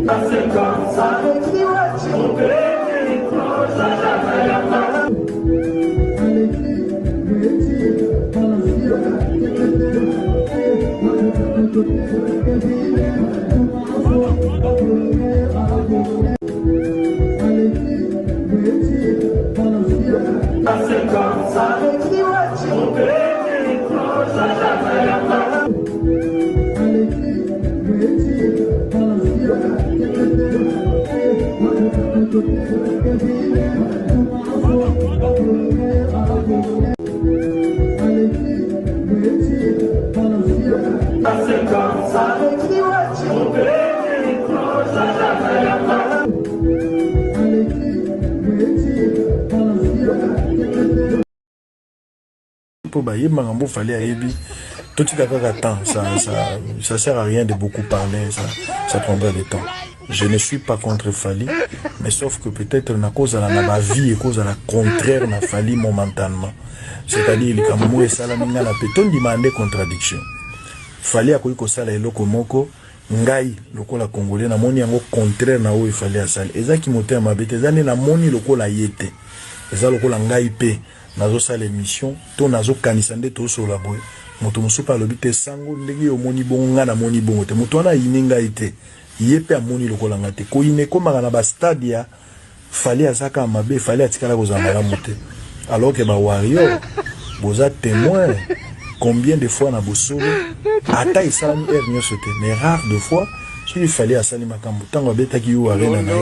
C'est comme ça. Pour bailler Marambo fallait à Ebi. Tout est d'accord à temps. Ça sert à rien de beaucoup parler. Ça prendrait du temps. Je ne suis pas contre Fali, mais sauf que peut-être na cause à la vie et cause à la contraire na Fali momentanément. C'est-à-dire il kamou et salaminga na peton demander contradiction. Fali a ko sala eloko moko ngai lokola congolais na moni yango contraire na o il fallait asali. Eza ki moteur mabete ezane na moni lokola yete. Eza lokola ngai pe nazo sala émission to nazo kanisa nde to so la boy. Moto musupa lobite sango ndenge yo moni bonga na moni bongo te. Moto na yininga ite. Yepe amoni lokola ngate ko ine komaka na ba stadia fallait azaka mabe fallait atikala kozambala mote. Alors que ba warrior boza témoin combien de fois na bosolo ata isalami nyo sote mais rare de fois il fallait asali makambo tango betaki yo arena na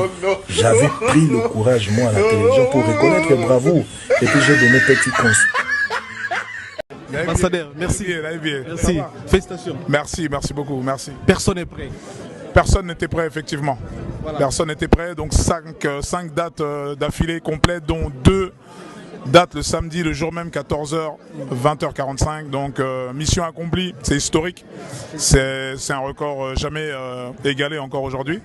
j'avais pris le courage moi à la télévision pour reconnaître bravo et puis j'ai donné petit conseil. Ambassadeur, merci. Merci. Félicitations. Merci beaucoup, merci. Personne n'est prêt. Personne n'était prêt, effectivement. Voilà. Personne n'était prêt, donc 5 dates d'affilée complètes, dont 2 dates le samedi, le jour même, 14h, 20h45. Donc mission accomplie, c'est historique. C'est un record jamais égalé encore aujourd'hui.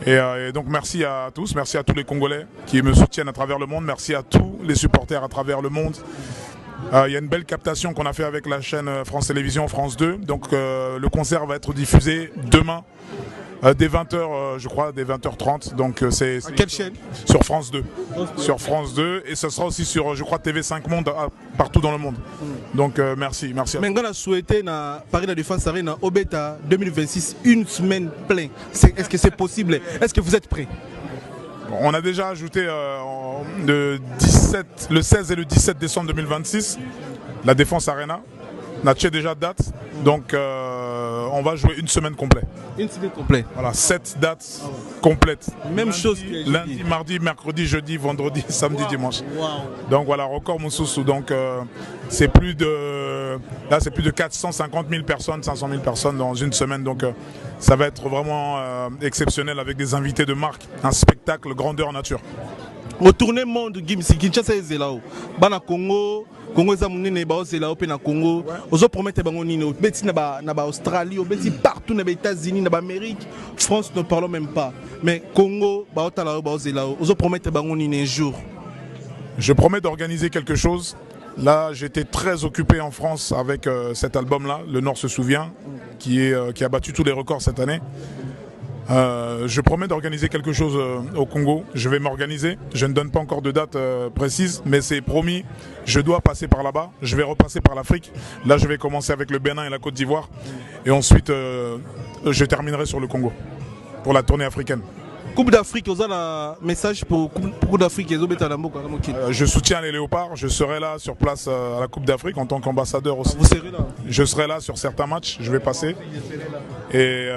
Et donc merci à tous, merci à tous les Congolais qui me soutiennent à travers le monde, merci à tous les supporters à travers le monde. Il y a une belle captation qu'on a fait avec la chaîne France Télévisions, France 2. Donc le concert va être diffusé demain dès 20h, je crois, dès 20h30. Donc c'est quelle chaîne? Sur France 2. Sur France 2 et ce sera aussi sur, je crois, TV5 Monde partout dans le monde. Donc merci à vous. On a souhaité na Paris la Défense Arena Obeta 2026 une semaine pleine. Est-ce que c'est possible? Est-ce que vous êtes prêts? On a déjà ajouté le 16 et le 17 décembre 2026 la Défense Arena. On a déjà date, donc on va jouer une semaine complète. Une semaine complète. Voilà, 7 dates complètes. Même lundi, chose que lundi, mardi, mercredi, jeudi, vendredi, samedi, dimanche. Wow. Donc voilà, record Moussoussou. Donc c'est plus de 450 000 personnes, 500 000 personnes dans une semaine. Donc ça va être vraiment exceptionnel avec des invités de marque, un spectacle grandeur nature. Au tournée monde Gimsi Kinshasa ezela bana Congo eza munene ba ozela pe na Congo ozo promettre bango nini obeti na ba Australie obeti partout na ba États-Unis na ba Amérique France ne parlons même pas mais Congo ba otala ba ozela ozo promettre bango nini un jour. Je promets d'organiser quelque chose. Là, j'étais très occupé en France avec cet album-là, Le Nord se souvient, qui a battu tous les records cette année. Je promets d'organiser quelque chose au Congo. Je vais m'organiser. Je ne donne pas encore de date précise, mais c'est promis. Je dois passer par là-bas. Je vais repasser par l'Afrique. Là, je vais commencer avec le Bénin et la Côte d'Ivoire. Et ensuite, je terminerai sur le Congo pour la tournée africaine. Coupe d'Afrique, vous avez un message pour Coupe d'Afrique. Je soutiens les Léopards. Je serai là sur place à la Coupe d'Afrique en tant qu'ambassadeur aussi. Vous serez là? Je serai là sur certains matchs. Je vais passer. Et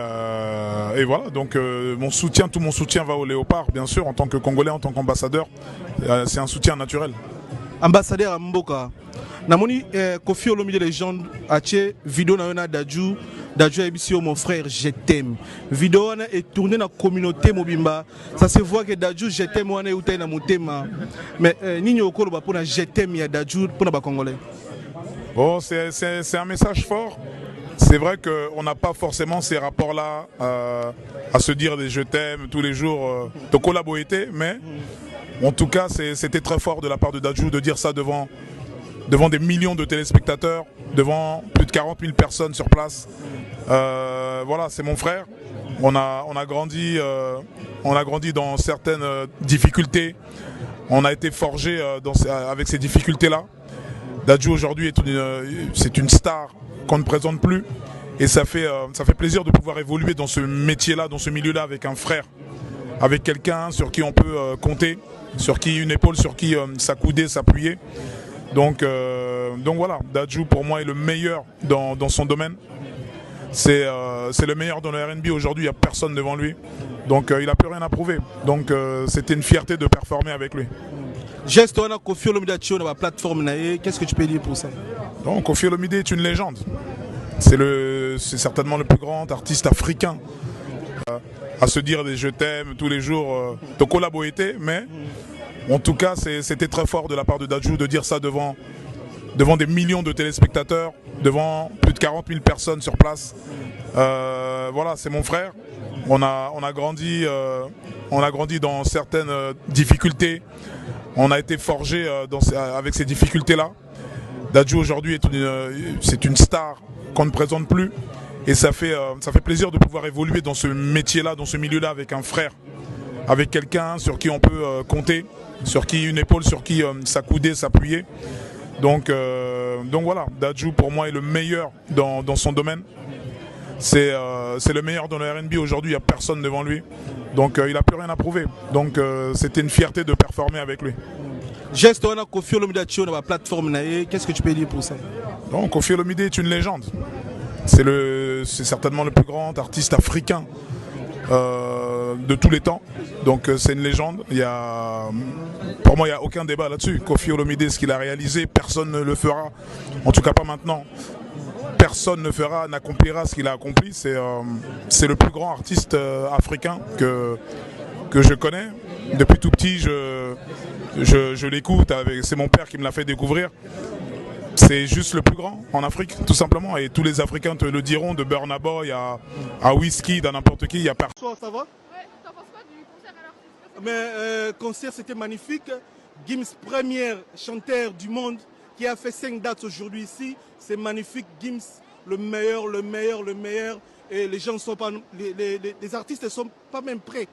voilà, donc tout mon soutien va aux Léopards, bien sûr, en tant que Congolais, en tant qu'ambassadeur. C'est un soutien naturel. Ambassadeur à Mboka, Namoni Kofi Olomide légende a tué vidéo na Dadju Ebisio mon frère je t'aime. Vidéo est tournée dans la communauté mobimba. Ça se voit que Dadju je t'aime wana utai na motema. Mais nini okolo ba pona je t'aime ya Dadju pona ba Congolais. Bon, c'est un message fort. C'est vrai qu'on n'a pas forcément ces rapports-là à se dire des je t'aime tous les jours de collaborer, mais en tout cas c'était très fort de la part de Dadju de dire ça devant des millions de téléspectateurs, devant plus de 40 000 personnes sur place. Voilà, c'est mon frère. on a grandi dans certaines difficultés. On a été forgé avec ces difficultés-là. Dadju aujourd'hui c'est une star qu'on ne présente plus. Et ça fait plaisir de pouvoir évoluer dans ce métier-là, dans ce milieu-là, avec un frère, avec quelqu'un sur qui on peut compter, sur qui une épaule, sur qui s'accouder, s'appuyer. Donc voilà, Dadju pour moi est le meilleur dans son domaine. C'est le meilleur dans le R&B aujourd'hui, il n'y a personne devant lui. Donc il n'a plus rien à prouver. Donc c'était une fierté de performer avec lui. Geste, on a Koffi Olomide sur la plateforme. Qu'est-ce que tu peux dire pour ça? Donc Koffi Olomide est une légende. C'est certainement le plus grand artiste africain à se dire des je t'aime tous les jours de collaborer, mais en tout cas c'était très fort de la part de Dadju de dire ça devant des millions de téléspectateurs, devant plus de 40 000 personnes sur place. Voilà, c'est mon frère. On a grandi dans certaines difficultés. On a été forgé avec ces difficultés-là. Dadju aujourd'hui c'est une star qu'on ne présente plus. Et ça fait plaisir de pouvoir évoluer dans ce métier-là, dans ce milieu-là, avec un frère, avec quelqu'un sur qui on peut compter, sur qui une épaule, sur qui s'accouder, s'appuyer. Donc voilà, Dadju pour moi est le meilleur dans son domaine. C'est le meilleur dans le R&B aujourd'hui, il n'y a personne devant lui. Donc il n'a plus rien à prouver. Donc c'était une fierté de performer avec lui. Geste, on a Koffi Olomide sur la plateforme. Qu'est-ce que tu peux dire pour ça? Donc Koffi Olomide est une légende. C'est certainement le plus grand artiste africain de tous les temps. Donc c'est une légende. Pour moi, il n'y a aucun débat là-dessus. Koffi Olomide, ce qu'il a réalisé, personne ne le fera. En tout cas pas maintenant. Personne ne fera, n'accomplira ce qu'il a accompli. C'est le plus grand artiste africain que je connais. Depuis tout petit, je l'écoute. C'est mon père qui me l'a fait découvrir. C'est juste le plus grand en Afrique, tout simplement. Et tous les Africains te le diront, de Burna Boy à Wizkid, à n'importe qui, il y a personne. Ça va? Ouais, t'en penses quoi du concert alors? Mais concert, c'était magnifique. Gims, premier chanteur du monde qui a fait 5 dates aujourd'hui ici. C'est magnifique. Gims, le meilleur, le meilleur, le meilleur. Et les gens ne sont pas... Les artistes ne sont pas même prêts.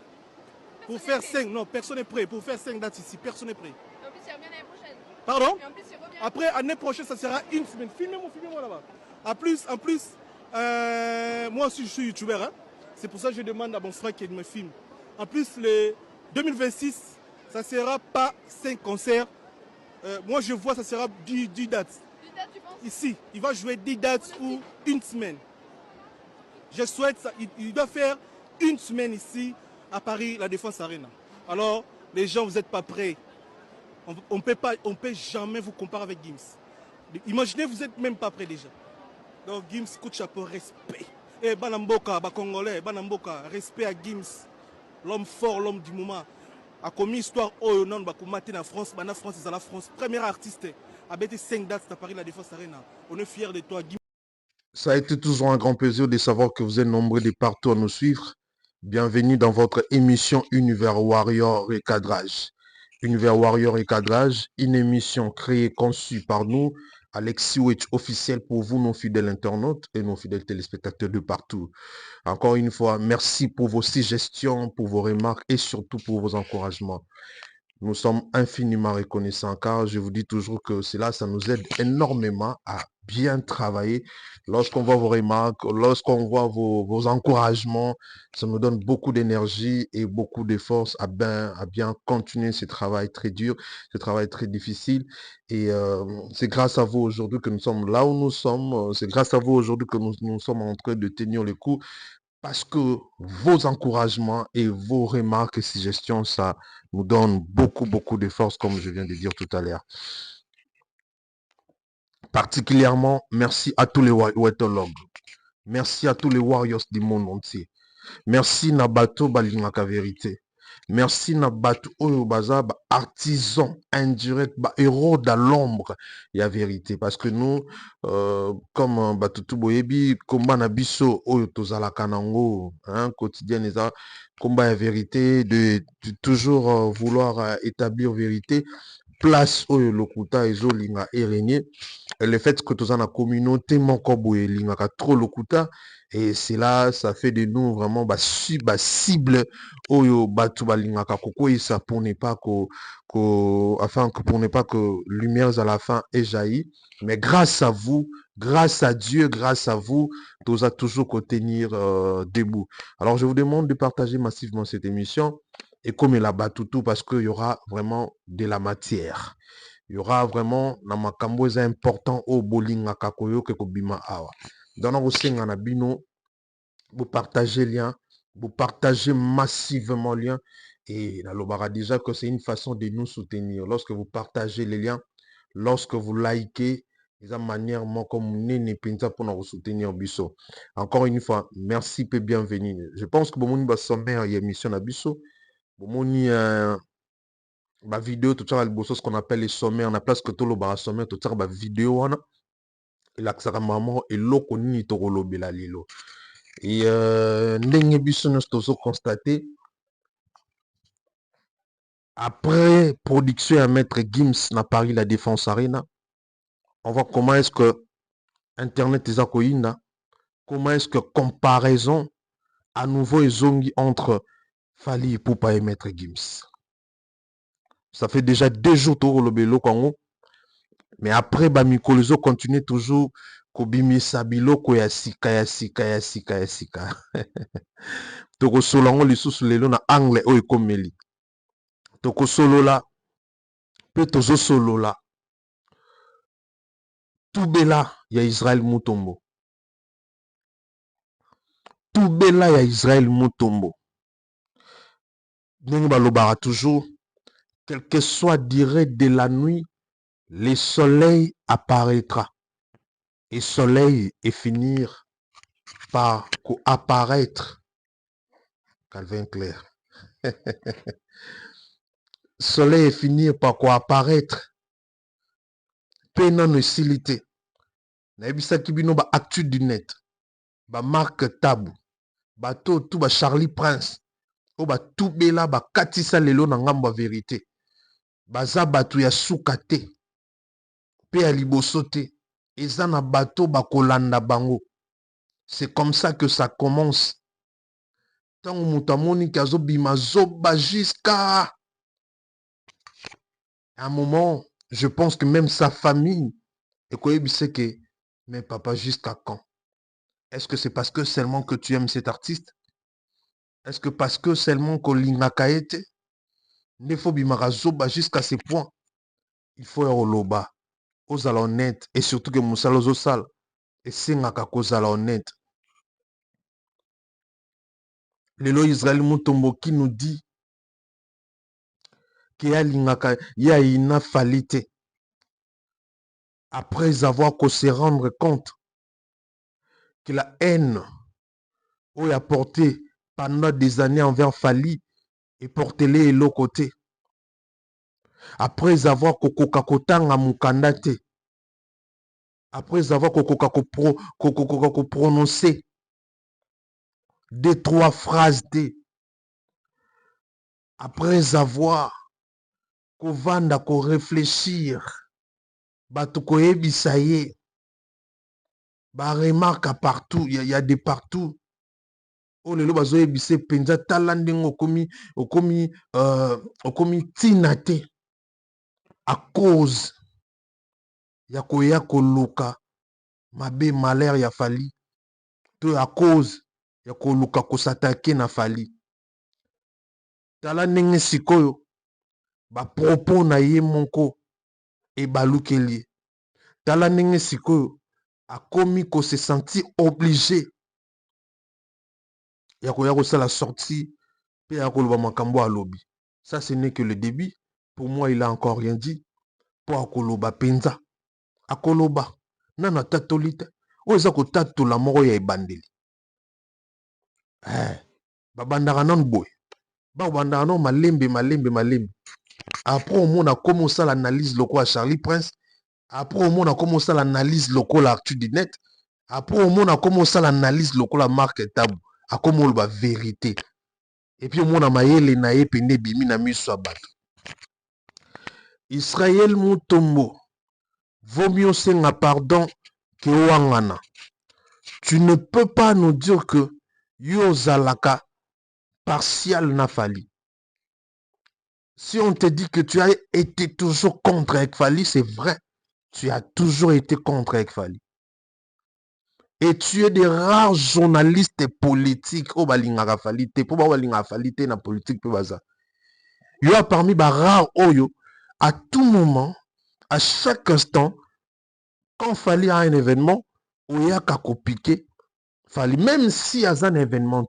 Pour faire 5, non, personne n'est prêt. Pour faire 5 dates ici, personne n'est prêt. En plus, il revient l'année prochaine. Pardon? Et en plus, il revient. Après, année prochaine, ça sera une semaine. Filmez-moi là-bas. En plus, moi aussi, je suis youtubeur. Hein? C'est pour ça que je demande à mon frère qu'il me filme. En plus, le 2026, ça ne sera pas 5 concerts. Moi, je vois, ça sera 10 dates. 10 dates, tu penses? Ici, il va jouer 10 dates ou une semaine. Je souhaite ça. Il doit faire une semaine ici, à Paris, la Défense Arena. Alors, les gens, vous n'êtes pas prêts. On ne peut jamais vous comparer avec Gims. Imaginez, vous n'êtes même pas prêts déjà. Donc, Gims, coup de chapeau, respect. Et Banamboka, Congolais, Banamboka, respect à Gims. L'homme fort, l'homme du moment. A commis histoire au nom de la France. La France, c'est la France. Premier artiste. Avec 5 dates à Paris, la Défense Arena. On est fiers de toi, Gims. Ça a été toujours un grand plaisir de savoir que vous êtes nombreux de partout à nous suivre. Bienvenue dans votre émission Univers Warrior et Cadrage. Univers Warrior et Cadrage, une émission créée, conçue par nous, Alexis Witch officiel pour vous, nos fidèles internautes et nos fidèles téléspectateurs de partout. Encore une fois, merci pour vos suggestions, pour vos remarques et surtout pour vos encouragements. Nous sommes infiniment reconnaissants car je vous dis toujours que cela, ça nous aide énormément à bien travailler. Lorsqu'on voit vos remarques, lorsqu'on voit vos encouragements, ça nous donne beaucoup d'énergie et beaucoup de force à bien continuer ce travail très dur, ce travail très difficile. Et c'est grâce à vous aujourd'hui que nous sommes là où nous sommes. C'est grâce à vous aujourd'hui que nous sommes en train de tenir le coup. Parce que vos encouragements et vos remarques et suggestions, ça nous donne beaucoup de force, comme je viens de dire tout à l'heure. Particulièrement, merci à tous les Wetologues. Merci à tous les Warriors du monde entier. Merci Nabato Balingaka Vérité. Merci Nabato Oyo Baza, artisan indirect, héros dans l'ombre, il y a vérité. Parce que nous, comme Batutu Boyebi, combat Nabiso Oyo Tozala Kanango, quotidien, combat la vérité, de toujours vouloir établir vérité. Place Oyo Lokuta et Zolinga et régner. le fait que tous en la communauté manque lingaka trop lokuta et c'est là ça fait de nous vraiment cible oyo batu balingaka kokoisa pour ne pas afin que pour ne pas que lumière à la fin ait jailli, mais grâce à vous, grâce à Dieu, grâce à vous, tous a toujours qu'à tenir debout. Alors je vous demande de partager massivement cette émission et comme il a battu tout parce qu'il y aura vraiment de la matière. Il y aura vraiment na makambo important au bolinga kakoyo ke kobima awa. Dans nos senga na bino, vous partagez lien, vous partagez massivement lien et la lobara déjà que c'est une façon de nous soutenir. Lorsque vous partagez les liens, lorsque vous likez, c'est une manière comme nene pinza pour nous soutenir biso. Encore une fois, merci et bienvenue. Je pense que bon va sommaire y émission na biso. Bon ma vidéo tout ça ce qu'on appelle les sommaires on a place que tout le bar sommaire tout ça ba vidéo wana et la saka maman et loko nini to kolobela lilo et ndenge biso nous tozo constater après production à maître Gims na Paris la Défense Arena on voit comment est-ce que internet est akoyinda comment est-ce que comparaison à nouveau ezongi entre Fally Ipupa et maître Gims. Ça fait déjà 2 jours tout le bélo Congo. Mais après, Mikolozo continue toujours kobimisa biloko ya sika. Toko solongo lisusu lelo na angle oyo ekomeli. Toko solola pe tozo solola. Tubela ya Israël Mutombo. Tubela ya Israël Mutombo. Ndenge balobara toujours quel que soit durée de la nuit, le soleil apparaîtra. Et soleil et finir par apparaître. Calvin Clair. Soleil et finir par apparaître. Penan usilité. Naibisa kibino ba actu du net. Ba Marc Tabou. Ba tout ba Charlie Prince. O ba tout bela ba katisa lelo na ngamba vérité. Baza batu ya sukate. Pe ya liboso te. Eza na bato bakolanda bango. C'est comme ça que ça commence. Tango mutamoni kazo bimazo ba jusqu'à un moment, je pense que même sa famille et quoi c'est que mais papa jusqu'à quand? Est-ce que c'est parce que seulement que tu aimes cet artiste? Est-ce que parce que seulement que l'ingakaete? Ne faut bimarazo ba jusqu'à ce point. Il faut yoloba. Ozala honnête et surtout que musalozo sal et sengaka kozala honnête. Lelo Israël Mutombo qui nous dit qu'il y a une falité après avoir qu'on se rendre compte que la haine où a porté pendant des années envers Fally et porté-les de l'autre côté. Après avoir kokokakotanga mukandate, après avoir prononcé 2-3 phrases de, après avoir kovanda ko réfléchir, bato koyebisa ye, ba remarque partout, il y a des partout. Oh lelo bazo yebise penza talanding okomi tinate à cause ya koya koluka mabe malheur ya Fally, to à cause ya koluka kosatake na Fally. Tala ndenge sikoyo ba propos na ye moko e balukeli. Tala ndenge sikoyo akomi ko se sentir obligé ya koya kosala sortie pe ya koloba makambo a lobby. Ça ce n'est que le début. Pour moi il a encore rien dit. Po akoloba penza. Akoloba nana tatolite. Oza ko tatola moko ya ebandeli. Babandaka non boy. Babandaka non malembe. Après au monde a commencé l'analyse loko à Charlie Prince. Après au monde a commencé l'analyse loko la actu du net. Après au monde a commencé l'analyse loko la Marc Tabou. A comment la vérité. Et puis au monde a maïle na ye pende bimi na miso bato. Israël Mutombo. Vaut mieux senga pardon que wangana. Tu ne peux pas nous dire que yo zalaka partial n'a fallu. Si on te dit que tu as été toujours contre Ekfali, c'est vrai. Tu as toujours été contre Ekfali. Et tu es des rares journalistes politiques. Oh, balinga falite, pour balinga falite na politique pe baza. Yo a parmi ba rares oyo, à tout moment, à chaque instant, quand Fali a un événement, oya kako piqué, Fali, même si y a un événement,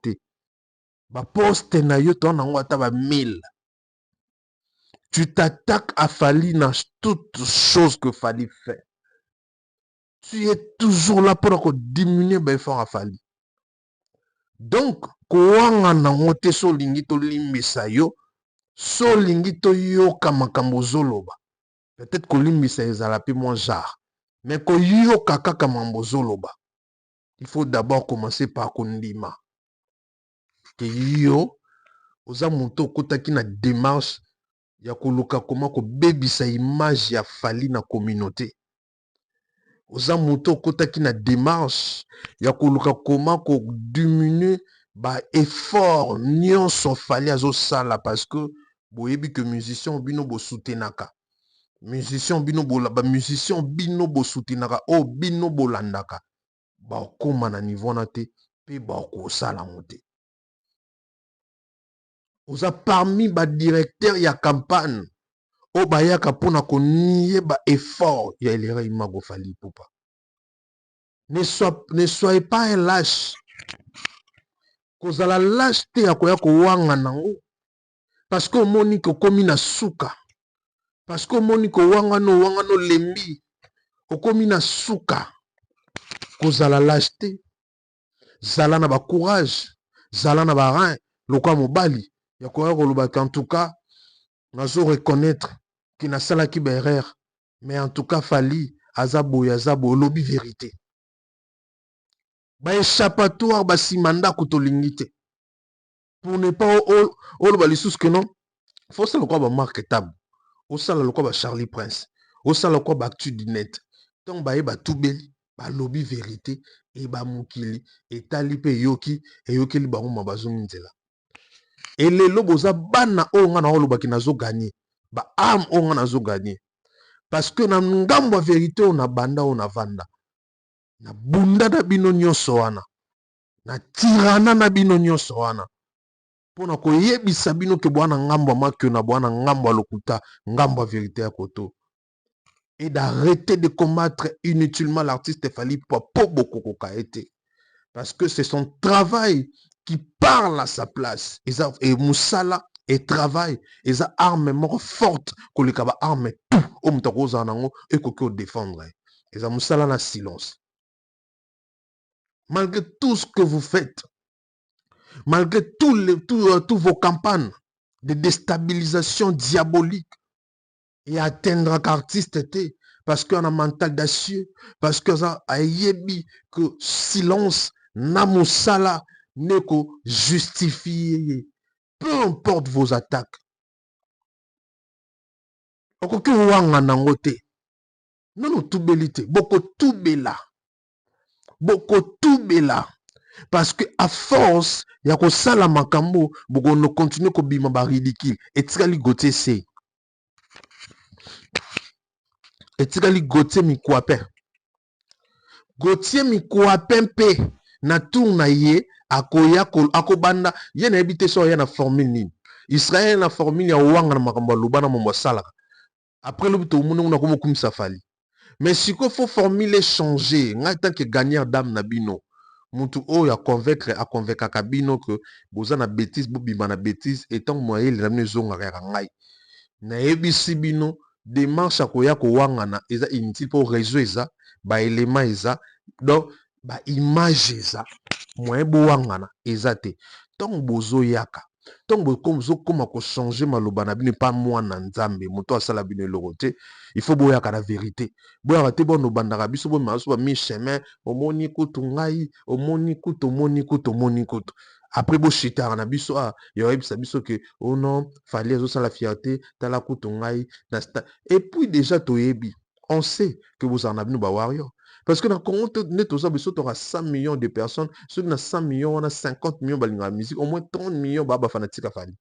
ba poste na yo ton na wata ba 1000. Tu t'attaques à Fali dans toutes choses que Fali fait. Tu es toujours là pour diminuer ben fort à Fali. Donc, kouanga na ngote so lingi to limbisa yo, so lingi to yoka makambo zoloba. Peut-être que limbisa ezala pi moins jar. Mais ko yoka kaka mambo zoloba. Il faut d'abord commencer par kondima. Que yo, oza moto kotaki na démarche ya koluka koma ko bebisa image ya Fali na communauté. Oza moto kotaki na démarche ya koluka koma ko diminuer ba effort nyonso Fali azo sala parce que boyebi que musicien bino bo soutenaka. Musicien bino bo soutenaka o bino bolandaka. Ba koma na niveau na te pe ba ko sala monte. Oza parmi ba directeur ya campagne o bayaka pona ko nier ba effort ya elera imago Fali Ipupa. Ne soyez pas un lâche. Kozala lâche te ya koya ko wanga nango. Parce que omoni ko komi na suka. Parce que omoni ko wanga no lembi. Okomi na suka. Kozala lâche te. Zala na ba courage. Zala na ba rein. Lokwa mobali. Ya koya ko lobaka en tout cas. Nazo reconnaître ki na sala ki berère. Mais en tout cas Fali. Azabo lobi vérité. Ba échappatoire ba simanda kutolingite. Pour ne pas le balisous que non. Faut ça le quoi ba marketable. Au ça le quoi ba Charlie Prince. Au ça le quoi ba actu du net. Donc ba tout beli, ba lobby vérité et ba mukili et talipe yoki et yoki li ba ngoma bazunzela. Et les loboza bana o nga na o lobaki nazo gagner. Ba arme o nga nazo gagner. Parce que na ngambo vérité on a banda on a vanda. Na bunda na bino nyonso wana. Na tirana na bino nyonso wana. Pona ko yebisa bino ke bwana ngambo makyo na bwana ngambo lokuta ngambo vérité ya koto. Et d'arrêter de combattre inutilement l'artiste Fali pour beaucoup été. Parce que c'est son travail qui parle à sa place. Et Moussala et travail. Et ça armement forte que le kaba arme tout. Om takoza nango et ko défendre. Et ça Moussala na silence. Malgré tout ce que vous faites, malgré tous vos campagnes de déstabilisation diabolique, et atteindre qu'artiste était, parce qu'on a mental d'acier, parce que ça a yebi que silence namusala n'est que justifié. Peu importe vos attaques. Okoki wanga nangote. Non, non, tout belité. Beaucoup tout bela. Beaucoup tout bela. Parce que à force, il y a que ça la makambo, beaucoup ne continue que bima ba ridicule. Et tikali gote c'est. Et tikali gote mi kwape. Gote mi kwape mpe na tourna ye akoya akobanda ye na ebite so ya na formule nini. Israël na formule ya wanga na makambo lubana mombo sala. Après le buto muna una komo kumisa Fali. Mais si ko faut formule changer, nga tant que gagnant d'âme na bino. Mutu o ya convaincre kabino que boza na bêtise bobima na bêtise étant moyen les ramener zonga ka ngai. Na ebisi bino démarche akoya ko wangana eza inutile pour réseau eza ba élément eza donc ba image eza moyen bo wangana eza te. Tant bozo yaka. Tant bozo koma ko changer maloba na bino pas moi na nzambe moto asala bino lorote. Il faut boya ka la vérité. Boya te bon no bandaka biso bo maso ba mi chemin omoni kutu ngai omoni kutu. Après bo chita na biso yo ebisa biso que oh non fallait zo la fierté tala kutu ngai et puis déjà to yebi On sait que vous en avez nous, warrior. Parce que dans le Congo, tu auras 100 millions de personnes. Ceux qui ont 100 millions, on a 50 millions de la musique. Au moins 30 millions de fanatiques à Fali.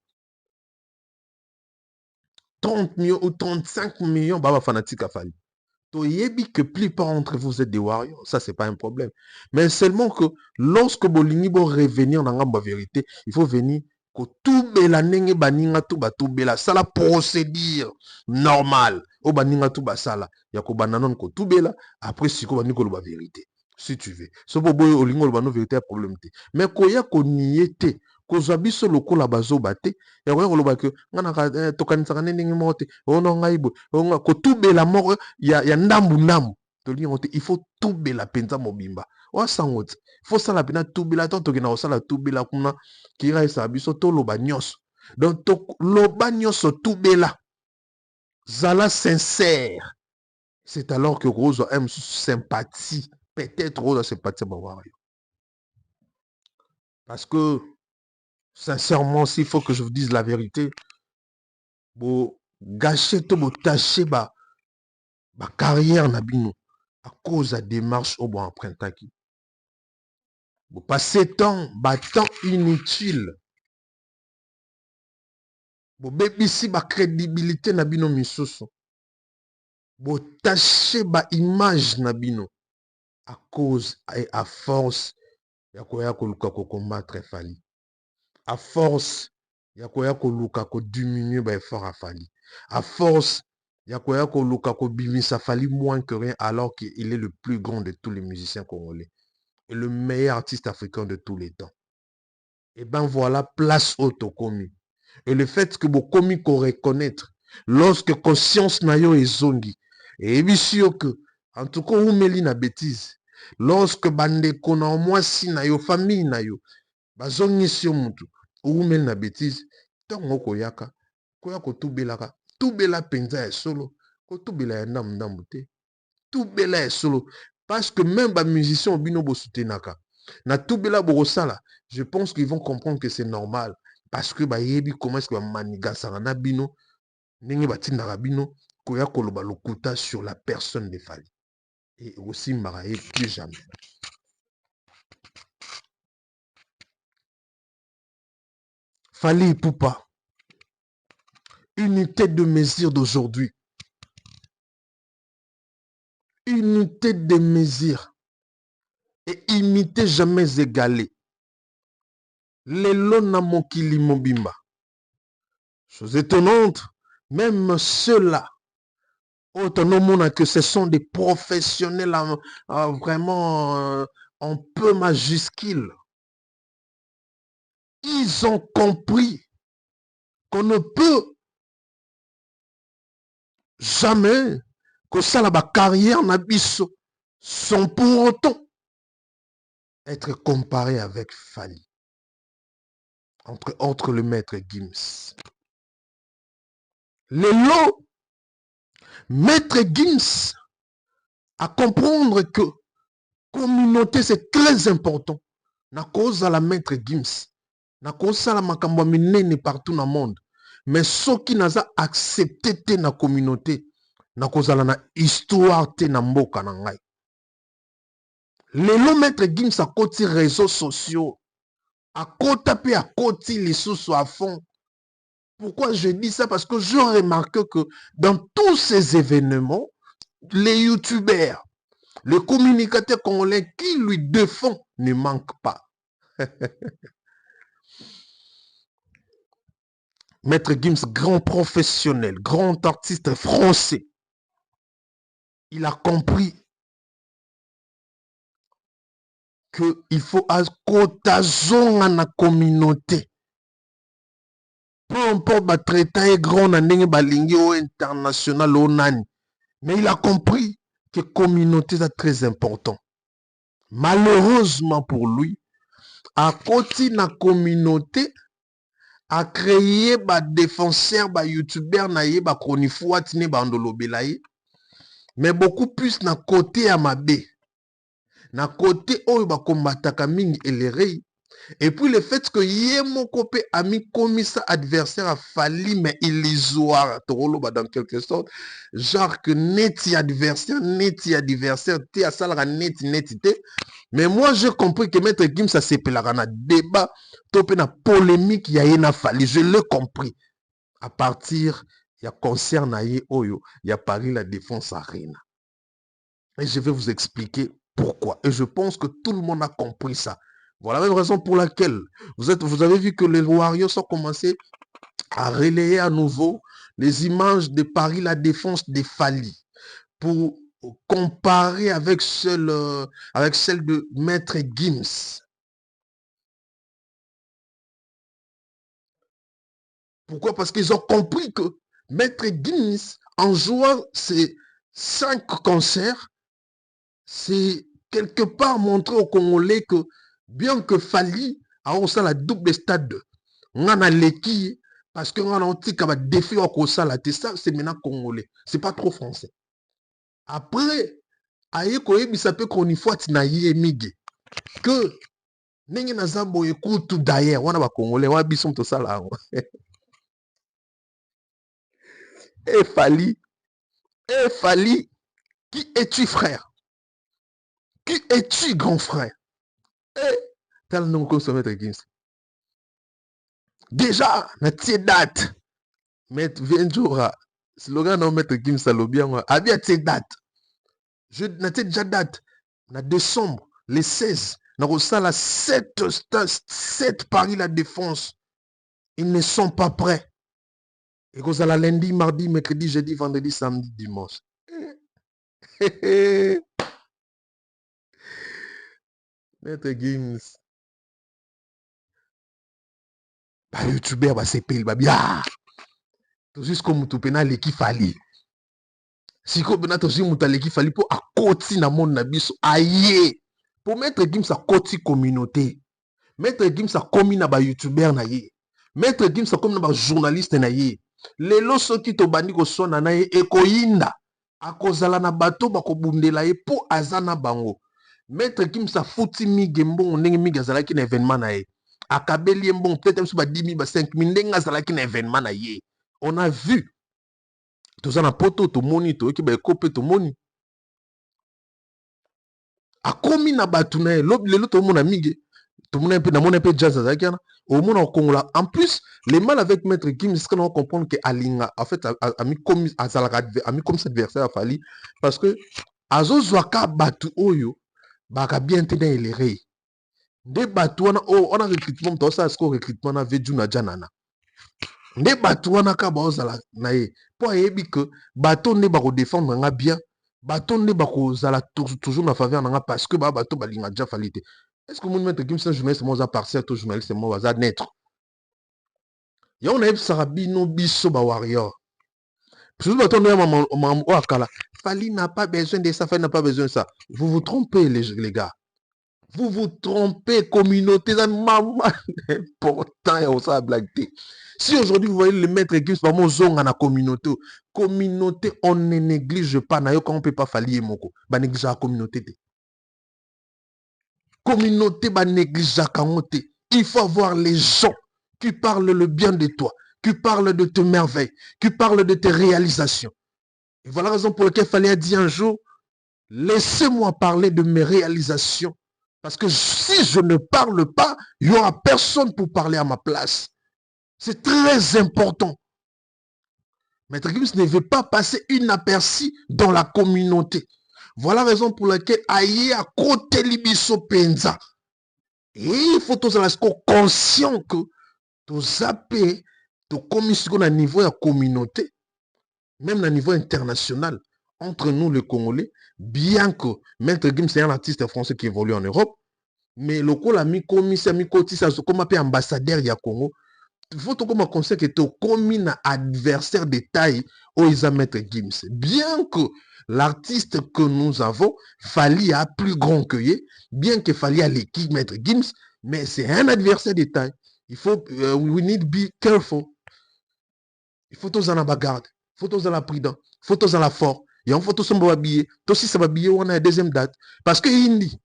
30 millions ou 35 millions de fanatiques à Fali. Toyebi que plupart d'entre vous êtes des warriors, ça c'est pas un problème. Mais seulement que lorsque Bolingi va revenir dans la vérité, il faut venir que tout bela nenge baninga tout ba tout bela, ça la procédure normale. O baninga tout ba sala, ya ko bananon ko tout bela, après si ko baniko la vérité. Si tu veux. So bobo olingo la vérité problème te. Mais ko ya ko niete kozwa biso lokola bazoba te ya koya koloba ke ngana tokanisaka ndenge moko te ono ngai boye onga kotubela moko ya ndambu tolingo te il faut tubela penza mobimba oasango te faut sala pena tubela to tokena kosala tubela kuna kira esa biso toloba nyonso donc toloba nyonso tubela zala sincère. C'est alors que Rose aime sympathie, peut-être Rose a sympathie parce que sincèrement, s'il faut que je vous dise la vérité, vous gâchez tout, vous tâchez ma carrière nabino à cause de la démarche au bon empruntant qui. Vous passez temps inutile. Vous bébissez ma crédibilité nabino misusu. Vous tâchez ma image nabino à cause et à force ya koya koluka ko combattre Fali. À force, yakoya koluka ko diminuer ba effort à Fali. À force, yakoya koluka ko bimisa Fali moins que rien alors qu'il est le plus grand de tous les musiciens congolais et le meilleur artiste africain de tous les temps. Et ben voilà, place au Tokomi. Et le fait que vos komi qu'on reconnaître lorsque conscience nayo est zongi et ebisio que en tout cas ou meli na bêtise lorsque bande kona au moins si nayo famille nayo bazongi sio mutu oumeli na bêtise ntango koyaka koya kotubelaka tubela penza ya solo kotubela ya ndambu te tubela ya solo parce que même bamusicien obino bosutenaka na tubela bokosala je pense qu'ils vont comprendre que c'est normal parce que bayebi comment est-ce que bamanigasaka na bino ndenge batindaka bino koya koloba lokuta sur la personne de Fali et aussi maraye plus jamais. Fali Ipupa, unité de mesure d'aujourd'hui. Unité de mesure. Et imité jamais égalé. Lelo na mokili mobimba. Chose étonnante, même ceux-là, autonomes que ce sont des professionnels vraiment en peu majuscule. Ils ont compris qu'on ne peut jamais que ça la carrière n'a biso sans pour autant être comparé avec Fali. Entre autres le maître Gims. Le lot, maître Gims à comprendre que communauté c'est très important. Na cause à la maître Gims. Na cause à la makambo minene partout dans le monde. Mais ceux qui n'ont pas accepté na communauté, na cause à la histoire te na mboka na ngai. Le maître Gims à côté réseaux sociaux, à côté à côté les sous à fond. Pourquoi je dis ça? Parce que je remarque que dans tous ces événements, les youtubeurs, les communicateurs congolais qui lui défendent ne manquent pas. Maître Gims, grand professionnel, grand artiste français, il a compris qu'il faut à la communauté. Peu importe le traitant est grand international ou nani. Mais il a compris que la communauté est très important. Malheureusement pour lui, à côté de la communauté, a créé des défenseurs, des youtubeurs, des chronifois, des bandolobelaye. Mais beaucoup plus na côté à Mabé. Na côté où ba combataka mingi et les rei. Et puis le fait que Yemo Kopé a mis commis ça adversaire a fallu, mais illusoire, dans quelque sorte, genre que neti adversaire, t'es à ça la neti. Mais moi j'ai compris que Maître Gims ça s'appelle un débat, topé na polémique, il y a une fallu, je l'ai compris. À partir, il y a concert naïe Oyo, il y a Paris la Défense Arena. Et je vais vous expliquer pourquoi. Et je pense que tout le monde a compris ça. Voilà la même raison pour laquelle vous avez vu que les Warriors ont commencé à relayer à nouveau les images de Paris la Défense des Fali pour comparer avec celle de Maître Gims. Pourquoi? Parce qu'ils ont compris que Maître Gims, en jouant ces 5 concerts, c'est quelque part montrer aux Congolais que bien que Fali a aussi la double stade, on a l'équipe parce que on a un petit défi au ça c'est maintenant Congolais. C'est pas trop français. Après, aye koyebi ça peut qu'on y fois tinaye mige que nenge na zambo écoute d'ailleurs, on a ba Congolais, on a bisson tout ça là. Et Fali, qui es-tu frère? Qui es-tu grand frère? Eh, tel nom qu'on se met Gims. Déjà, na tie date. Mais Vienjora, slogan non Maître Gims Salobien, a bien tie date. Je na tie déjà date. Na décembre, le 16, na la 7 Paris la Défense. Ils ne sont pas prêts. Et qu'on a lundi, mardi, mercredi, jeudi, vendredi, samedi, dimanche. Maître Gims. Bah, youtubeur, bah, c'est pile, bah, bien. Tout juste comme tu pena l'équipe fali. Si comme tu juste comme l'équipe fali pour à côté na monde na biso, aïe. Pour Maître Gims à côté communauté. Maître Gims à commis na ba youtubeur na ye. Maître Gims à commis na ba journaliste na ye. Les loso qui to bandi ko sona na ye ekoyinda. A kozala na bato ba ko bundela ye pour azana bango. Maître Gims a fouti migembo ndenge migazala ki na événement na ye. Akabeli mbon peut-être même ba 10 000 ba 5 000 ndenge azala ki na événement na ye. On a vu. Tout ça na poto to moni to ki ba ekopé to moni. A komi na batu na ye lelo to mona mige. Tout le monde a un peu de jazz au monde au Congo. En plus, les mal avec Maître Gims, c'est qu'on va comprendre que Alinga, en fait, a mis comme cet adversaire à Fali, parce que Azo Zwaka Batu Oyo, Baka bien tenu les rey. Des Batu, on a recrutement, tout ça, ce recrutement a vécu na Janana. Des Batu, on a Kabaoza nae. Pour ébi que Batu ne bako défendre nga bien, Batu ne bako zala toujours na faveur nga parce que Batu balinga déjà falite. Est-ce que mon Maître Gims, c'est un journaliste, moi, à partir de journaliste, moi, à naître? Il y a un élève Sarabino Bisso Warrior. Fali n'a pas besoin de ça, Fali n'a pas besoin de ça. Vous vous trompez, les gars. Vous vous trompez, communauté, important et aussi à blague. Si aujourd'hui vous voyez le Maître Gims, vraiment, zone à la communauté, on ne néglige pas, on ne peut pas Fali et Moko, on néglige la communauté. Communauté ba néglige kamote. Il faut avoir les gens qui parlent le bien de toi, qui parlent de tes merveilles, qui parlent de tes réalisations. Et voilà la raison pour laquelle il fallait dire un jour, laissez-moi parler de mes réalisations. Parce que si je ne parle pas, il n'y aura personne pour parler à ma place. C'est très important. Maître Gims ne veut pas passer inaperçu dans la communauté. Voilà la raison pour laquelle aïe à côté libiso penza. Et il faut tous être conscient que tout zappé, tout commission à niveau de la communauté, même à niveau international, entre nous les Congolais, bien que Maître Gims c'est un artiste français qui évolue en Europe, mais le col a mis commissaire, mis cotise, comme appelé ambassadeur du Congo, il faut tout comme conseil que tu commis un adversaire de taille au Isa Maître Gims. Bien que l'artiste que nous avons, Fali a plus grand que lui, bien que Fali a l'équipe Maître Gims, mais c'est un adversaire de taille. Il faut, we need to be careful. Il faut tous en la bagarre, il faut tous en la prudent, il faut tous en la fort. Et on faut tous en habiller. Tous si ça va habiller, on a une deuxième date. Parce que Hindi.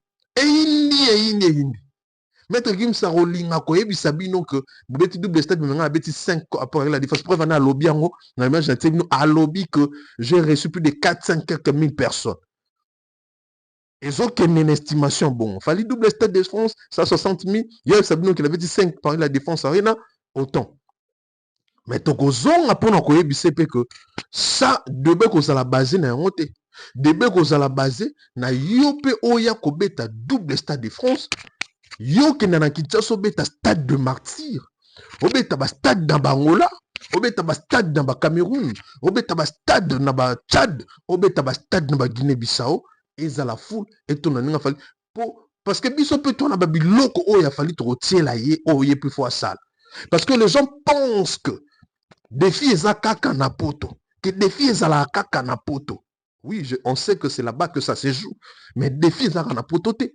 Maître Gims Sarolinga koyebisa bino que beti double stade mais beti 5 après la défense preuve na lobby yango na image na tebino a lobby que j'ai reçu plus de 400 quelques mille personnes. Ils ont une estimation bon. Fallait double stade de France 160 000. Il y a Sabino qui avait dit 5 par la défense arena autant. Mais tokozon apona koyebisa pe que ça debe ko la base na ngote. Debe ko la base na yope oya ko beta double stade de France. Yo qui na Kinshasa beta stade de martyr, obeta ba stade dans Bangola, obeta ba stade dans Cameroun, obeta ba stade dans Tchad, obeta ba stade dans Guinée-Bissau et za la foule et ton nga fali parce que biso peut on a biloko o ya fali to retier la yé o yé plus fois sale. Parce que les gens pensent que défi eza kaka na poto, que défi eza la kaka na poto. Oui, on sait que c'est là-bas que ça se joue, mais défi eza na poto te.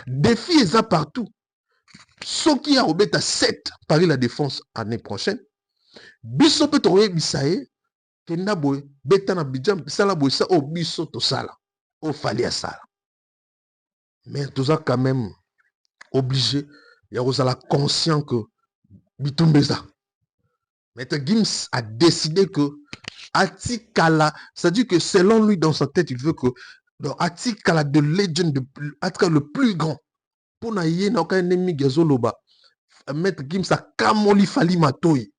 Défi eza partout. Ce qui a obéta 7 Paris la défense année prochaine. Biso peut trouver bisaye que naboy beta na bidjam sala boy ça au biso to sala. Au fallait à ça. Mais tout ça quand même obligé. Il y a la conscient que bitumbeza. Maître Gims a décidé que Atikala, c'est-à-dire que selon lui dans sa tête, il veut que Atikala de legend, Atikala le plus grand. Pour na yé na aucun ennemi gazoloba. Maître Gims a kamoli fali matoi.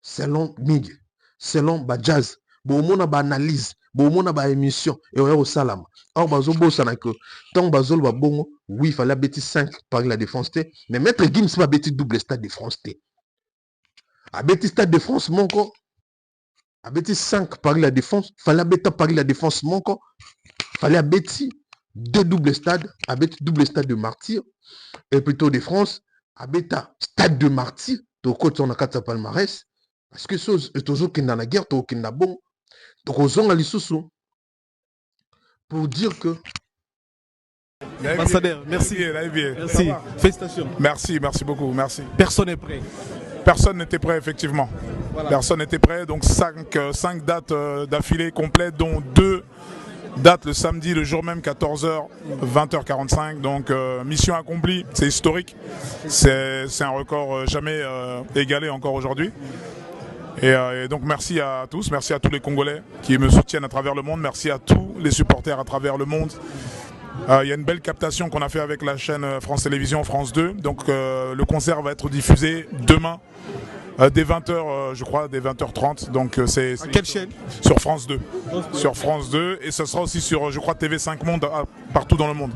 Selon Mig, selon Bajaz, bomona ba analyse, bomona ba émission et au salama. Or bazo bosana que tant bazol ba bongo, oui, il fallait bêti 5 par la défense T, mais Maître Gims va bêti double stade de France T. A bêti stade de France mon corps. A bêti 5 par la défense, fallait bêta par la défense mon corps. Fallait bêti 2 double stades, à bêti double stade de martyr et plutôt de France, à bêta stade de martyr, to côté on a 4 palmarès parce que chose toujours qu'il dans la guerre, to qu'il n'a bon. Donc aux gens à l'issue pour dire que Ambassadeur, merci. Merci. Félicitations. Merci beaucoup, merci. Personne n'est prêt. Personne n'était prêt, effectivement. Voilà. Personne n'était prêt, donc 5 dates d'affilée complètes, dont 2 dates le samedi, le jour même, 14h, 20h45. Donc mission accomplie, c'est historique. C'est un record jamais égalé encore aujourd'hui. Et donc merci à tous, merci à tous les Congolais qui me soutiennent à travers le monde, merci à tous les supporters à travers le monde. Il y a une belle captation qu'on a fait avec la chaîne France Télévisions, France 2. Donc le concert va être diffusé demain dès 20h, je crois, dès 20h30. Donc c'est quelle chaîne? Sur France 2. Sur France 2 et ce sera aussi sur, je crois, TV5 Monde partout dans le monde.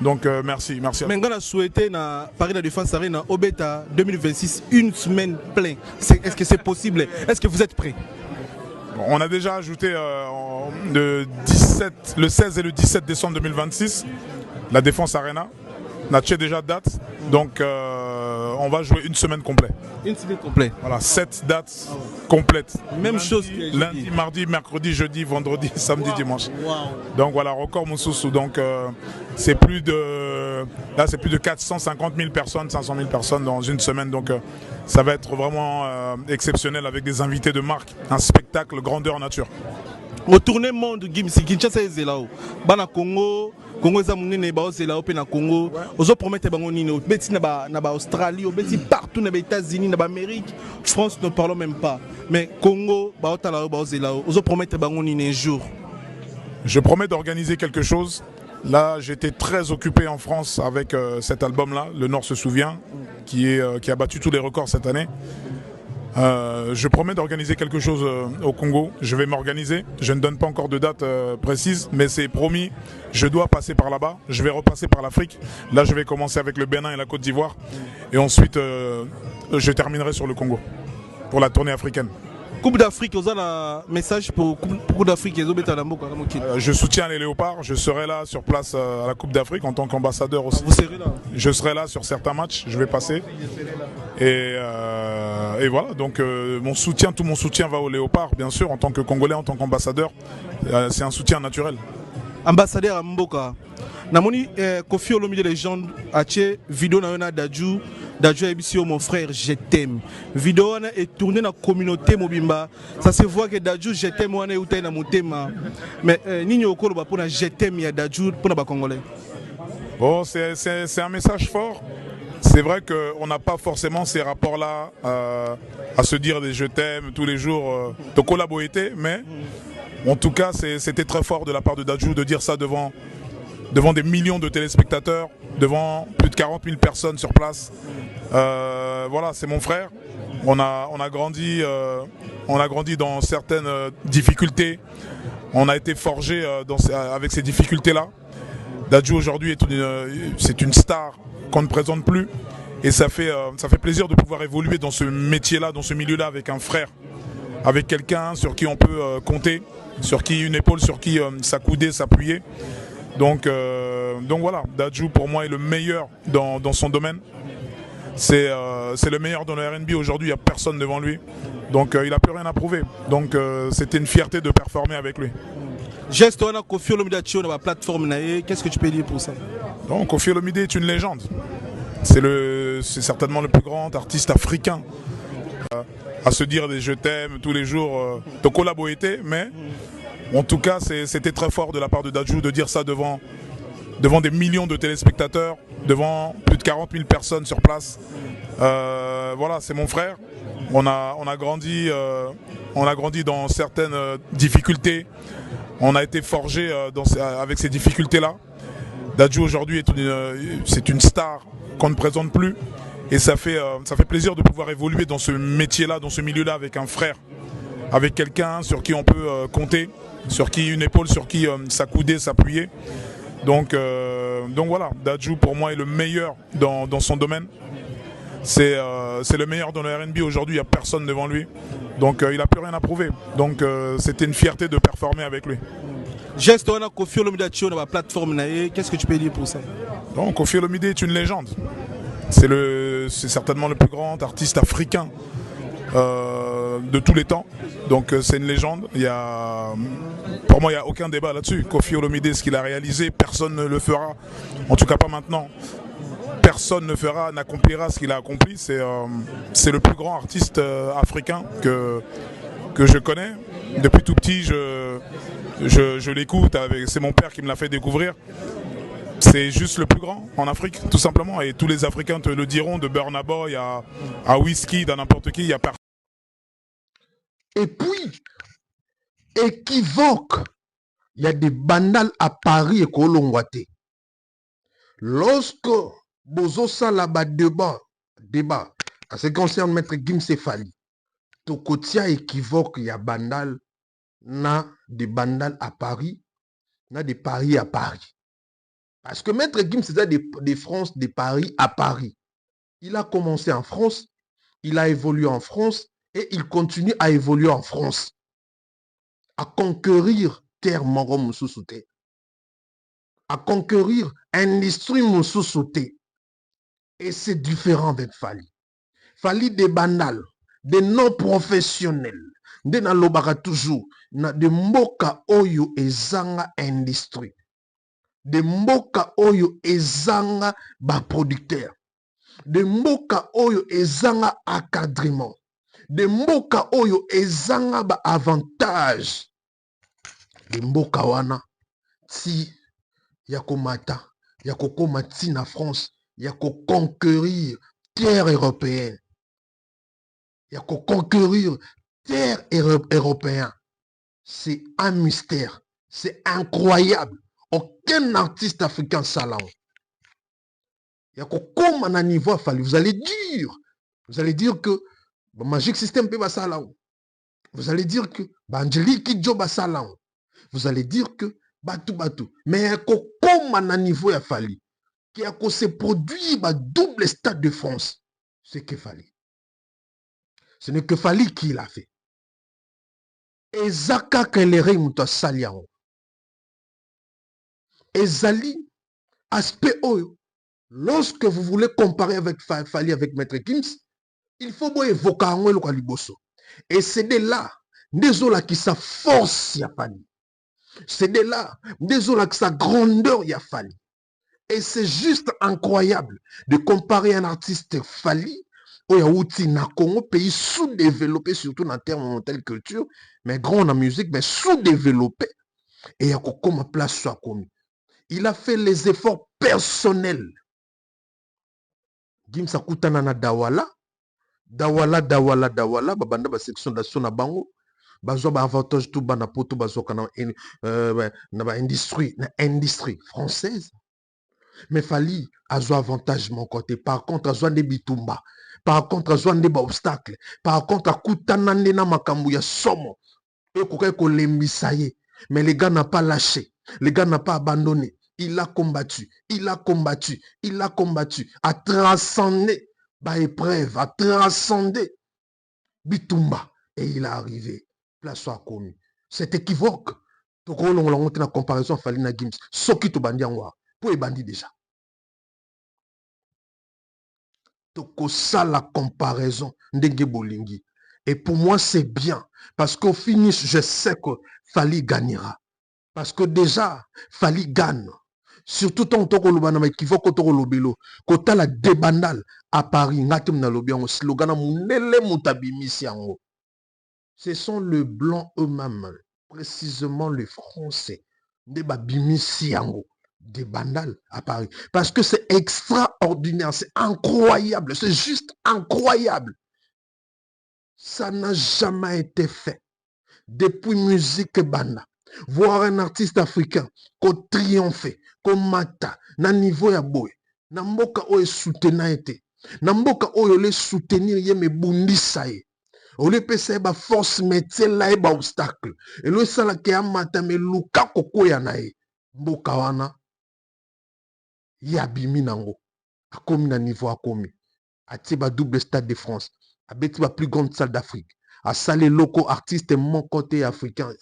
Donc merci à vous. On a souhaité na Paris la Défense Arena Obeta 2026 une semaine pleine. Est-ce que c'est possible? Est-ce que vous êtes prêts? On a déjà ajouté le 16 et le 17 décembre 2026 la Défense Arena. On a déjà date, donc on va jouer une semaine complète. Une semaine complète. Voilà, 7 dates complètes. Même lundi, chose que lundi, mardi, mercredi, jeudi, vendredi, samedi, dimanche. Donc voilà, record Moussoussou. Donc c'est plus de 450 000 personnes, 500 000 personnes dans une semaine. Donc ça va être vraiment exceptionnel avec des invités de marque, un spectacle grandeur nature. Au tournée monde Gims Kinshasa ezela bana Congo eza munene ba ozela pe na Congo ozo promettre bango nini beti na ba Australie beti partout na ba États-Unis na ba Amérique France ne parlons même pas mais Congo ba otala ba ozela ozo promettre bango nini un jour. Je promets d'organiser quelque chose. Là, j'étais très occupé en France avec cet album-là, Le Nord se souvient, qui a battu tous les records cette année. Je promets d'organiser quelque chose au Congo. Je vais m'organiser. Je ne donne pas encore de date précise, mais c'est promis. Je dois passer par là-bas. Je vais repasser par l'Afrique. Là, je vais commencer avec le Bénin et la Côte d'Ivoire. Et ensuite, je terminerai sur le Congo pour la tournée africaine. Coupe d'Afrique, vous avez un message pour Coupe d'Afrique. Je soutiens les Léopards. Je serai là sur place à la Coupe d'Afrique en tant qu'ambassadeur aussi. Vous serez là? Je serai là sur certains matchs. Je vais passer. Et voilà. Donc mon soutien, tout mon soutien va aux Léopards, bien sûr, en tant que Congolais, en tant qu'ambassadeur. C'est un soutien naturel. Ambassadeur Mboka. Namoni Kofi Olomide légende ache vidéo na yona Dadju Ebisio mon frère je t'aime. Vidéo est tournée dans la communauté mobimba. Ça se voit que Dadju je t'aime wana utai na motema. Mais nini okolo ba pour na je t'aime ya Dadju pour na ba congolais. Bon, c'est un message fort. c'est vrai qu'on n'a pas forcément ces rapports-là à se dire des je t'aime tous les jours, de collaborer, mais en tout cas, c'était très fort de la part de Dadju de dire ça devant des millions de téléspectateurs, devant plus de 40 000 personnes sur place. Voilà, c'est mon frère. On a grandi dans certaines difficultés. On a été forgé avec ces difficultés-là. Dadju aujourd'hui c'est une star qu'on ne présente plus. Et ça fait plaisir de pouvoir évoluer dans ce métier-là, dans ce milieu-là, avec un frère, avec quelqu'un sur qui on peut compter, sur qui une épaule, sur qui s'accouder, s'appuyer. Donc voilà, Dadju pour moi est le meilleur dans son domaine. C'est le meilleur dans le R&B aujourd'hui, il n'y a personne devant lui. Donc il n'a plus rien à prouver. Donc c'était une fierté de performer avec lui. Geste, on a Koffi Olomide sur la plateforme. Qu'est-ce que tu peux dire pour ça? Donc Koffi Olomide est une légende. C'est certainement le plus grand artiste africain à se dire des je t'aime tous les jours, de collaborer, mais en tout cas c'était très fort de la part de Dadju de dire ça devant des millions de téléspectateurs, devant plus de 40 000 personnes sur place. Voilà, c'est mon frère. On a grandi dans certaines difficultés. On a été forgé avec ces difficultés-là. Dadju aujourd'hui c'est une star qu'on ne présente plus. Et ça fait plaisir de pouvoir évoluer dans ce métier-là, dans ce milieu-là, avec un frère, avec quelqu'un sur qui on peut compter, sur qui une épaule, sur qui s'accouder, s'appuyer. Donc voilà, Dadju pour moi est le meilleur dans son domaine. C'est le meilleur dans le R&B aujourd'hui, il n'y a personne devant lui. Donc il n'a plus rien à prouver. Donc c'était une fierté de performer avec lui. Geste, on a Koffi Olomide sur la plateforme. Qu'est-ce que tu peux dire pour ça? Donc Koffi Olomide est une légende. C'est certainement le plus grand artiste africain de tous les temps. Donc c'est une légende. Pour moi, il n'y a aucun débat là-dessus. Koffi Olomide, ce qu'il a réalisé, personne ne le fera. En tout cas pas maintenant. Personne n'accomplira ce qu'il a accompli. C'est le plus grand artiste africain que je connais. Depuis tout petit, je l'écoute. C'est mon père qui me l'a fait découvrir. C'est juste le plus grand en Afrique, tout simplement. Et tous les Africains te le diront, de Burna Boy à Whisky, à n'importe qui, il y a personne. Et puis, équivoque, il y a des bandales à Paris et Kolongwate. Lorsque Bozo Salaba débat, en ce qui concerne Maître Gims Fali, Tokotia équivoque, il y a bandal, na des bandales à Paris, na des paris à Paris. Parce que Maître Gims faisait des France, des paris à Paris. Il a commencé en France, il a évolué en France et il continue à évoluer en France. À conquérir terre Moro Moussoussouté. À conquérir industrie Moussoussouté. Et c'est différent avec Fali. Fali des bandales, des non-professionnels, des nalobara toujours, de mboka oyo ezanga industrie. De mboka oyo ezanga ba producteur. De mboka oyo ezanga encadrement. De mboka oyo ezanga ba avantage. De mboka wana ti yakomata, yakokoma ti na France, yakoconquérir terre européenne. Yakoconquérir terre européenne. C'est un mystère, c'est incroyable. Aucun artiste africain salon. Il y a comme un niveau Fali. Vous allez dire que Magic System peut salon. Vous allez dire que Angelique Kidjo salon. Vous allez dire que Batou. Mais comme un niveau ya Fali, qui a se produit double stade de France, c'est que Fali. Ce n'est que Fali qui l'a fait. Et Zaka Kelere Mouta Salian. Ezali, aspect oyo, lorsque vous voulez comparer avec Fali, avec Maître Gims, il faut évoquer un le Kaliboso. Et c'est de là, désolé qui sa force y a Fali. C'est de là, désolé qui sa grandeur y a Fali. Et c'est juste incroyable de comparer un artiste Fali au Yaouti na Congo, pays sous-développé, surtout en termes de telle culture, mais grand en musique, mais sous-développé. Et il y a comme place soit commis. Il a fait les efforts personnels Gims akutana na Dawala. Dawala. Babanda ba section d'action na bango. Bazwa ba avantage tout ba na poto bazwa kana na ba industrie française. Mais Fali azwa avantage mon côté. Par contre azwa nde bitumba. Par contre azwa nde ba obstacle. Par contre akutana nde na makambu ya somo. Et ko lembisa ye. Mais les gars n'a pas lâché. Les gars n'a pas abandonné. Il a combattu. A transcendé ba épreuve, a transcendé bitumba. Et il est arrivé. Place soit commis. C'est équivoque. Donc on l'a monté la comparaison Fali na Gims. Soki to bandi angwa. Pour les bandits déjà. Donc ça la comparaison ndenge bolingi. Et pour moi c'est bien. Parce qu'au finish, je sais que Fali gagnera. Parce que déjà, Fali gagne. Surtout tant que l'on équivoque contre le bélo. Quand la débandale à Paris, ngatum na lobi en slogan munele mutabimi siango. Ce sont les blancs eux-mêmes, précisément les Français, des babimi siango, des bandales à Paris. Parce que c'est extraordinaire, c'est incroyable, c'est juste incroyable. Ça n'a jamais été fait. Depuis musique banda. Voir un artiste africain qu'on triomphe, qu'on mata, na niveau ya boy, na mboka oyo soutena ete, na mboka oyo le soutenir ye me bundisa ye. Ole pesa ba force métier la ba obstacle. Et le sala ke amata me luka kokoya na ye. Mboka wana ya bimi nango. Akomi na niveau akomi. Ati ba double stade de France. Abeti ba plus grande salle d'Afrique. À saler locaux artistes mon côté africain,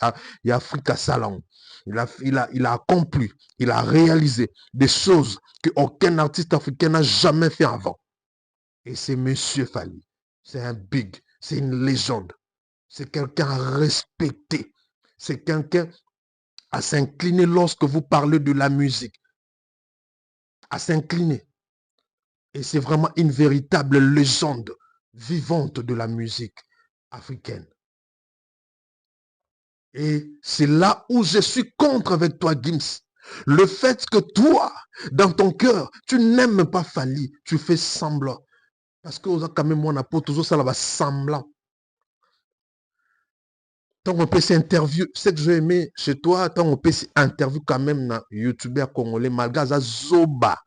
il y a Africa Salon. Il a accompli, il a réalisé des choses qu'aucun artiste africain n'a jamais fait avant. Et c'est Monsieur Fali. C'est un big, c'est une légende. C'est quelqu'un à respecter. C'est quelqu'un à s'incliner lorsque vous parlez de la musique. À s'incliner. Et c'est vraiment une véritable légende vivante de la musique africaine. Et c'est là où je suis contre avec toi, Gims. Le fait que toi, dans ton cœur, tu n'aimes pas Fali, tu fais semblant. Parce que quand même, on a pas toujours ça là-bas, semblant. Tant qu'on peut s'interview, ce que j'ai aimé chez toi, tant qu'on peut s'interview quand même dans YouTuber congolais, malgré ça, Zoba.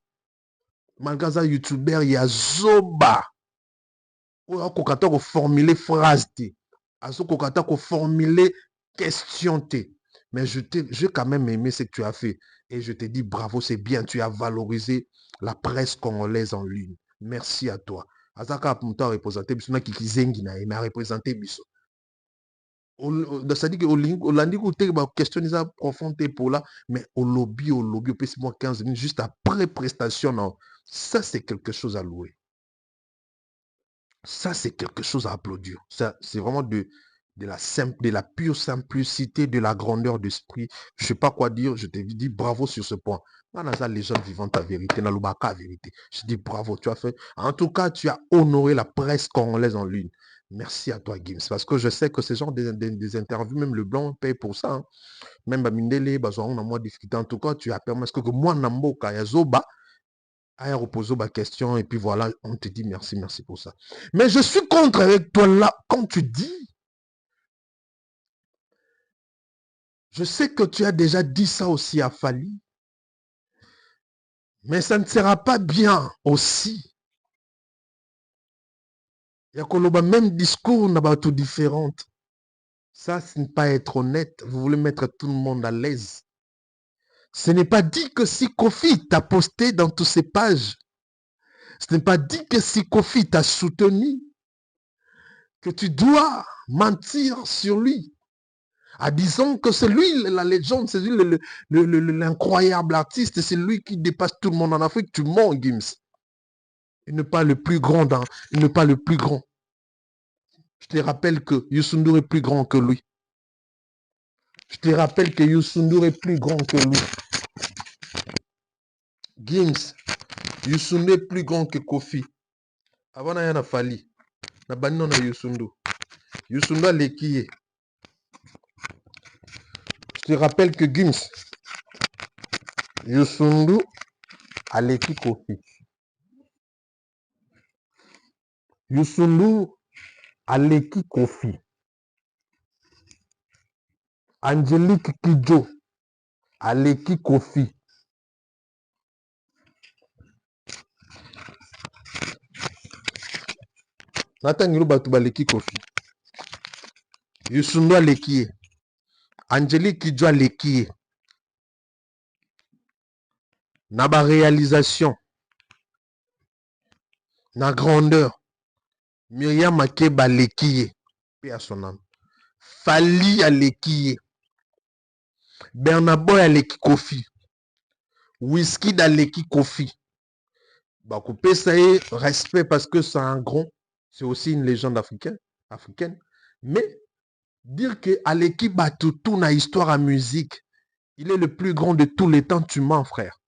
Malgré ça, YouTuber, il y a Zoba. On a formuler phrase, on a formuler question. Mais j'ai quand même aimé ce que tu as fait. Et je te dis bravo, c'est bien. Tu as valorisé la presse congolaise en ligne. Merci à toi. Azaka Punta représenté, Bissona Kikizengi na m'a représenté Bisso. C'est-à-dire que Olandi Kouté va questionner ça profondé pour là, mais au lobby, au plus moi 15 minutes, juste après prestation, non. Ça, c'est quelque chose à louer. Ça, c'est quelque chose à applaudir. Ça, c'est vraiment de la pure simplicité, de la grandeur d'esprit. Je ne sais pas quoi dire, je te dis bravo sur ce point. Les gens vivant ta vérité, dans le baka vérité. Je te dis bravo, tu as fait. En tout cas, tu as honoré la presse congolaise en ligne. Merci à toi, Gims. Parce que je sais que ces gens des interviews, même le blanc paye pour ça. Hein. Même Bamindele, on a moins difficulté. En tout cas, tu as permis. Parce que moi, Namboka, Yazoba, à reposer ma question et puis voilà, on te dit merci pour ça. Mais je suis contre avec toi là, quand tu dis, je sais que tu as déjà dit ça aussi à Fali, mais ça ne sera pas bien aussi. Il y a que même discours n'a pas tout différent. Ça, ce n'est pas être honnête. Vous voulez mettre tout le monde à l'aise. Ce n'est pas dit que si Kofi t'a posté dans toutes ses pages, ce n'est pas dit que si Kofi t'a soutenu, que tu dois mentir sur lui. En disant que c'est lui la légende, c'est lui l'incroyable artiste, c'est lui qui dépasse tout le monde en Afrique. Tu mens, Gims. Il n'est pas le plus grand, il n'est pas le plus grand. Je te rappelle que Youssou N'Dour est plus grand que lui. Je te rappelle que Youssou N'Dour est plus grand que lui. Gims, Youssou N'Dour est plus grand que Kofi. Avant, il y a Fali. Il y a Youssou N'Dour. Youssou N'Dour est qui est. Je te rappelle que Gims, Youssou N'Dour a l'équipe Kofi. Youssou Ndour aleki Kofi. Angélique Kidjo aleki Kofi. Natangi batu baleki Kofi. Youssou Ndour aleki ye. Angélique Kidjo aleki ye. Na ba réalisation, na grandeur, Myriam Makeba aleki ye. Paix à son âme. Fali aleki ye. Bernard Boy aleki Kofi. Wizkid aleki Kofi. Bah, couper ça est respect parce que c'est un grand, c'est aussi une légende africaine. Mais dire que Aleki Batutu na histoire à musique, il est le plus grand de tous les temps, tu mens, frère.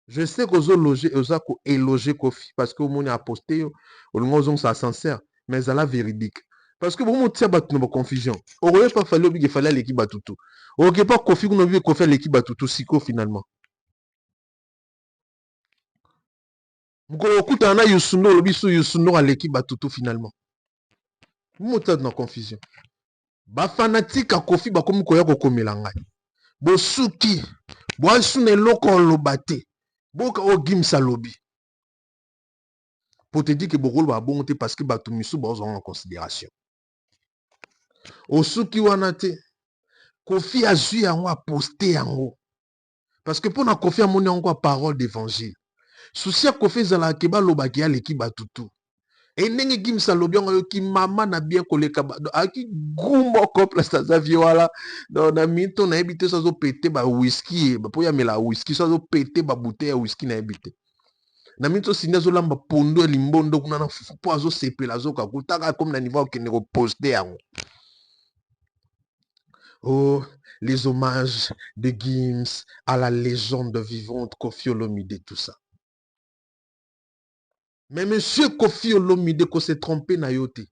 Je sais qu'aux logé, aux éloger Kofi parce que mon a posté, au long ça sincère, mais c'est la véridique. Parce que bon, tiens, bat une confusion. On aurait pas fallu qu'il fallait l'équipe Batutu. On aurait pas Kofi qu'on a vu qu'on fait l'équipe Batutu Siko finalement. Mukolo na Youssou Ndour lobiso Youssou Ndour aleki Batutu finalement. Mota na confusion. Ba fanatique a Kofi ba komi koya kokomela ngai. Bo suki, bo asune loko lobate. Boka o gimsa lobi. Pour te dire que beaucoup ba bonté parce que batu misu ba en considération. O suki wana te Kofi a zui yango a posté yango. Parce que pour na Kofi a moni yango parole d'évangile. Souci a Kofi zala keba lobaki ya leki Batutu. Et ndenge gimsa lobi yango ki mama na bien koleka aki gumo couple sa viola na mito na ebité ça zo pété ba whisky ba po ya mela whisky ça zo pété ba bouteille ya whisky na ebité. Na mito singa zo lamba pondo limbondo kuna na po azo sepela zo kakutaka comme na niveau okende ko poster yango. Oh, les hommages de Gims à la légende vivante Koffi Olomide, tout ça. Mais monsieur Koffi Olomide ko s'est trompé na yote.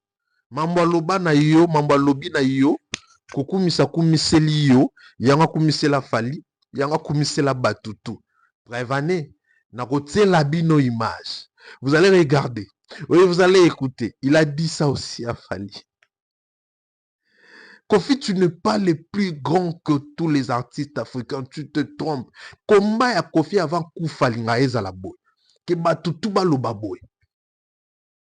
Mambo loba na yo, mambo lobi na yo, kokumisa kumiseli yo, yanga kumisela Fali, yanga kumisela Batutu. Prévané, na la bino image. Vous allez regarder, oui, vous allez écouter. Il a dit ça aussi à Fali. Koffi, tu n'es pas le plus grand que tous les artistes africains, tu te trompes. Combat ya Koffi avant Koufali nga ezala boy. Que Batutu ba loba boy.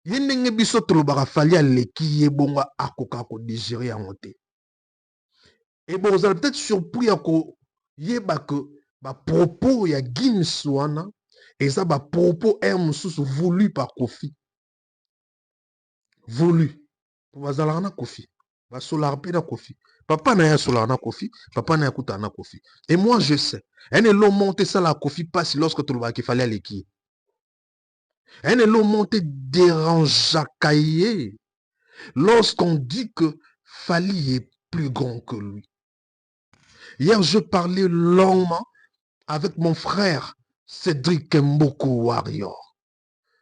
Yendenge biso tolobaka Fali aleki ye bonga akoka ko digérer yango te. Et bon, vous allez peut-être surpris à ko yeba que ba propos ya Gims wana et ça ba propos mususu voulu par Koffi. Voulu. Pour bazalana Koffi. Ba solar pe na Koffi. Papa na ya solar na Koffi, papa na ya kuta na Koffi. Et moi je sais. Un long monté ça la Koffi passe lorsque tolobaka qu'il fallait aleki. Un long monté dérange Kaye lorsqu'on dit que Fali est plus grand que lui. Hier, je parlais longuement avec mon frère Cédric Mboku Warrior.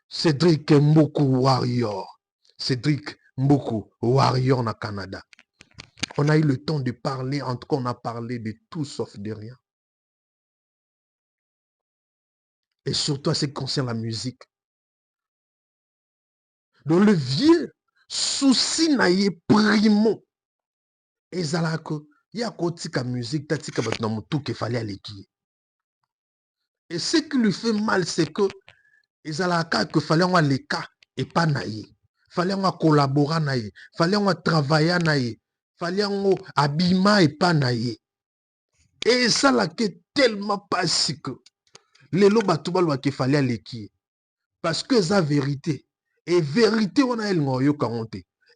Cédric Mboku Warrior. Cédric Mboku Warrior na Canada. On a eu le temps de parler, en tout cas on a parlé de tout sauf de rien. Et surtout à ce qui concerne la musique. Dans le vieux souci naïe primo. Et ça que il y a kotika musique, tatika batna tout qu'il fallait aller qui. Et ce qui lui fait mal, c'est que il a que fallait on les cas et pas naïe. Fallait on collaborer naïe. Fallait on travailler naïe. Fallait on abîmer et pas naïe. Et ça là qui est tellement pas si que les lots batouba qu'il fallait aller qui. Parce que c'est la vérité. Et vérité, on a elle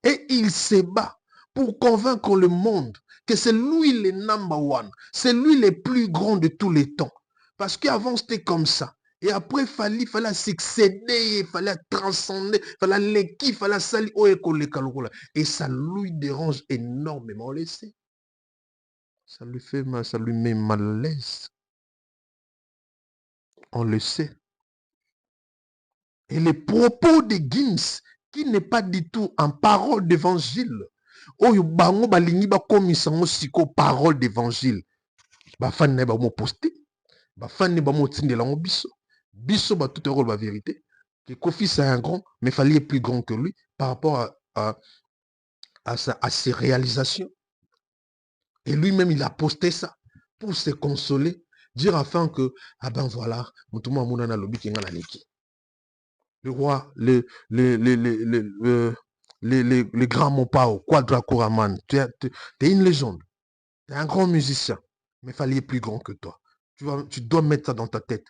et il se bat pour convaincre le monde que c'est lui le number one. C'est lui le plus grand de tous les temps. Parce qu'avant c'était comme ça. Et après, il fallait succéder, il fallait transcender, il fallait l'équipe, il fallait salir. Et ça lui dérange énormément. On le sait. Ça lui fait mal, ça lui met mal à l'aise. On le sait. Et les propos de Gims, qui n'est pas du tout en parole d'évangile, oyo bango balingi ba komisango siko parole d'évangile, ba fan ne ba mo poster, ba fan ne ba mo tindela ngo biso ba tout rôle ba vérité, Que Kofi c'est un grand, mais Fally est plus grand que lui par rapport à ses réalisations. Et lui-même, il a posté ça pour se consoler, dire afin que, ah ben voilà, le roi, le grand Mopao, Quadra Koraman, tu es une légende, tu es un grand musicien, mais Fally est plus grand que toi. Tu dois mettre ça dans ta tête.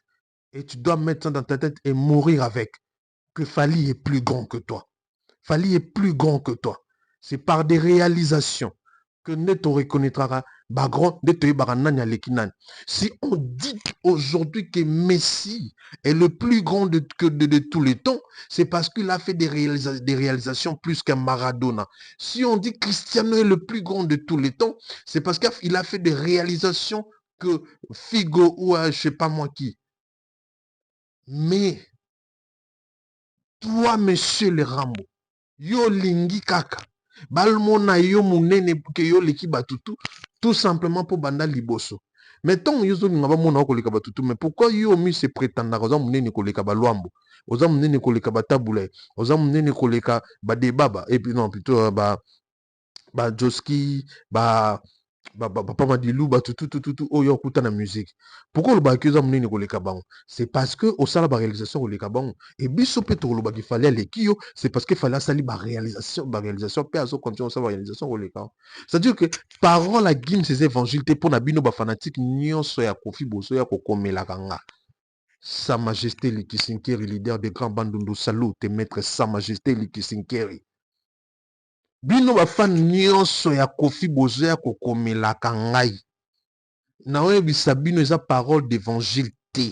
Et tu dois mettre ça dans ta tête et mourir avec. Que Fally est plus grand que toi. Fally est plus grand que toi. C'est par des réalisations que Neto reconnaîtra Bagron, si on dit aujourd'hui que Messi est le plus grand de tous les temps, c'est parce qu'il a fait des réalisations plus qu'un Maradona. Si on dit Cristiano est le plus grand de tous les temps, c'est parce qu'il a fait des réalisations que Figo ou je ne sais pas moi qui. Mais toi, monsieur le Rambo, yo lingi kaka, balmona yo munene ke yo leki batutu, tout simplement pour banda liboso. Mettons yo zo ngaba mona ko leka batutu, mais pourquoi yo mi se prétendre oza munene ko leka balwambo, oza munene ko leka batabule, oza munene ko leka ba debaba, et puis non plutôt ba Joski, Papa Madilou, tout, oh yo kuta na musique. Pourquoi le bakiza munene ko leka bango? C'est parce que au sala ba réalisation ko leka bango. Et biso petro le baki fallait les kio, c'est parce que fallait sali ba réalisation pe aso continuer sa réalisation ko leka. C'est-à-dire que parole la gim ces évangiles te pour na bino ba fanatique nyonso ya Kofi boso ya kokomela kanga. Sa Majesté Likisinkeri, leader des grands bandundu, salut te maître Sa Majesté Likisinkeri. Bino ba fan nyonso ya Kofi bozo ya kokomelaka ngai. Na oyebisa bino eza parole d'évangile te.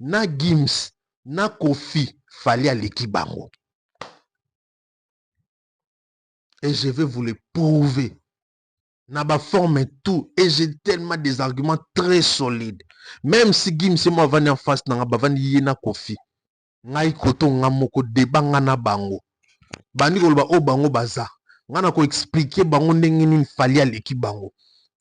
Na Gims, na Kofi, Fally aleki bango. Et je vais vous le prouver. Na ba forme et tout. Et j'ai tellement des arguments très solides. Même si Gims et moi vani en face na ba vani ye na Kofi. Ngai koto nga moko débat nga na bango. Bani koloba o bango baza. Ngana ko expliquer bango ndenge nini Fally aleki bango.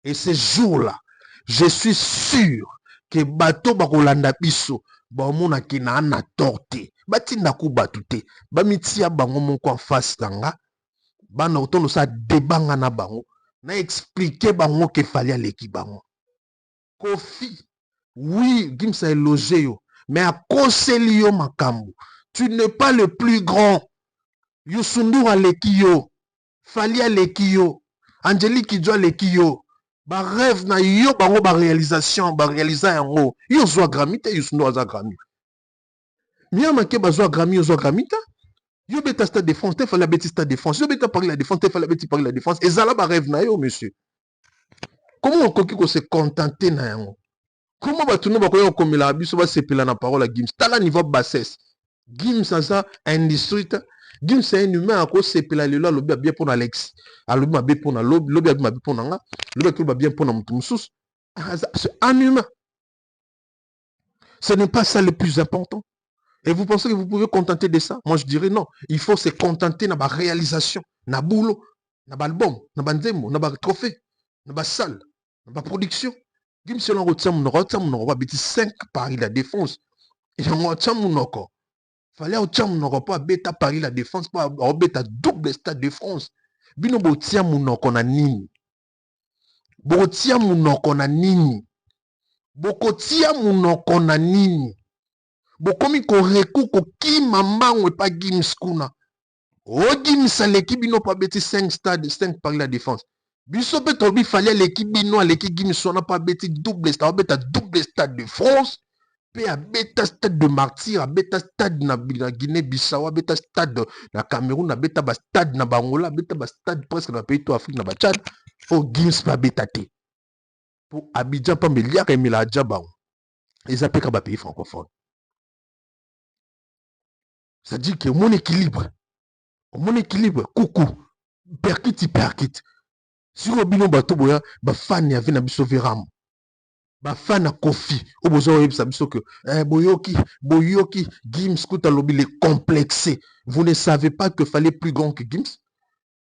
Et ce jour-là, je suis sûr que bato bakolanda biso bamona kina na torte. Batinda ku batute. Bamitia bango moko en face tanga. Bana otono sa debanga na bango. Na expliquer bango que Fally aleki bango. Kofi, oui, Gims a élogé yo, mais à koseli yo makambo. Tu n'es pas le plus grand. Youssou aleki yo. Fally aleki yo, Angélique Kidjo aleki yo, ba rêve na yo bango ba réalisation, ba réalisa yango, yo zo Grammy te Youssou Ndour aza Grammy. Miyama ke ba zo Grammy yo zo Grammy ta. Yo beta Stade de France, te Fally beti Stade de France, yo beta Paris la Défense, te Fally beti Paris la Défense, ezala ba rêve na yo monsieur. Comment on koki ko se contenter na yango? Comment ba tunu ba ko yo komela biso ba sepela na parole à Gims, tala niveau bassesse. Gims aza industrie. Gims c'est un humain à cause c'est pela lelo lobi bien pour Alex. Alobi ma bien pour na lobi bien pour nga. Lobi ko bien pour na mutumsus. C'est un humain. Ce n'est pas ça le plus important. Et vous pensez que vous pouvez contenter de ça? Moi je dirais non. Il faut se contenter na ba réalisation, na boulot, na ba album, na ba nzembo, na ba trophée, na ba salle, na ba production. Gims c'est l'on retient mon va bêti 5 Paris la Défense. Et on retient mon encore. Fallait au tcham n'aura pas bêta Paris la Défense pas bêta double Stade de France. Bino botia munoko na nini. Botia munoko na nini. Bokotia munoko na nini. Bokomi ko reku ko ki mambango pa Gims kuna. O Gims aleki bino pa bêti 5 stades 5 Paris la Défense. Biso beto bi fallait l'équipe bino aleki Gims on n'a pas bêti double stade bêta double Stade de France. Pe a beta stade de martyr, a beta stade na Guinée-Bissau, a beta stade na Cameroun, a beta ba stade na Bangola, a beta ba stade presque na pays to Afrique na ba Tchad. O Gims pa beta te. Pour Abidjan pa melia ka emela djaba. Ils appellent ka ba pays francophone. Ça dit que mon équilibre, coucou, perkit. Si on bino bato boya, ba fan ya vena biso veram. Ba fan à Kofi au besoin de savoir que Boyoki Gims kuta lobi les complexé. Vous ne savez pas que Fally plus grand que Gims.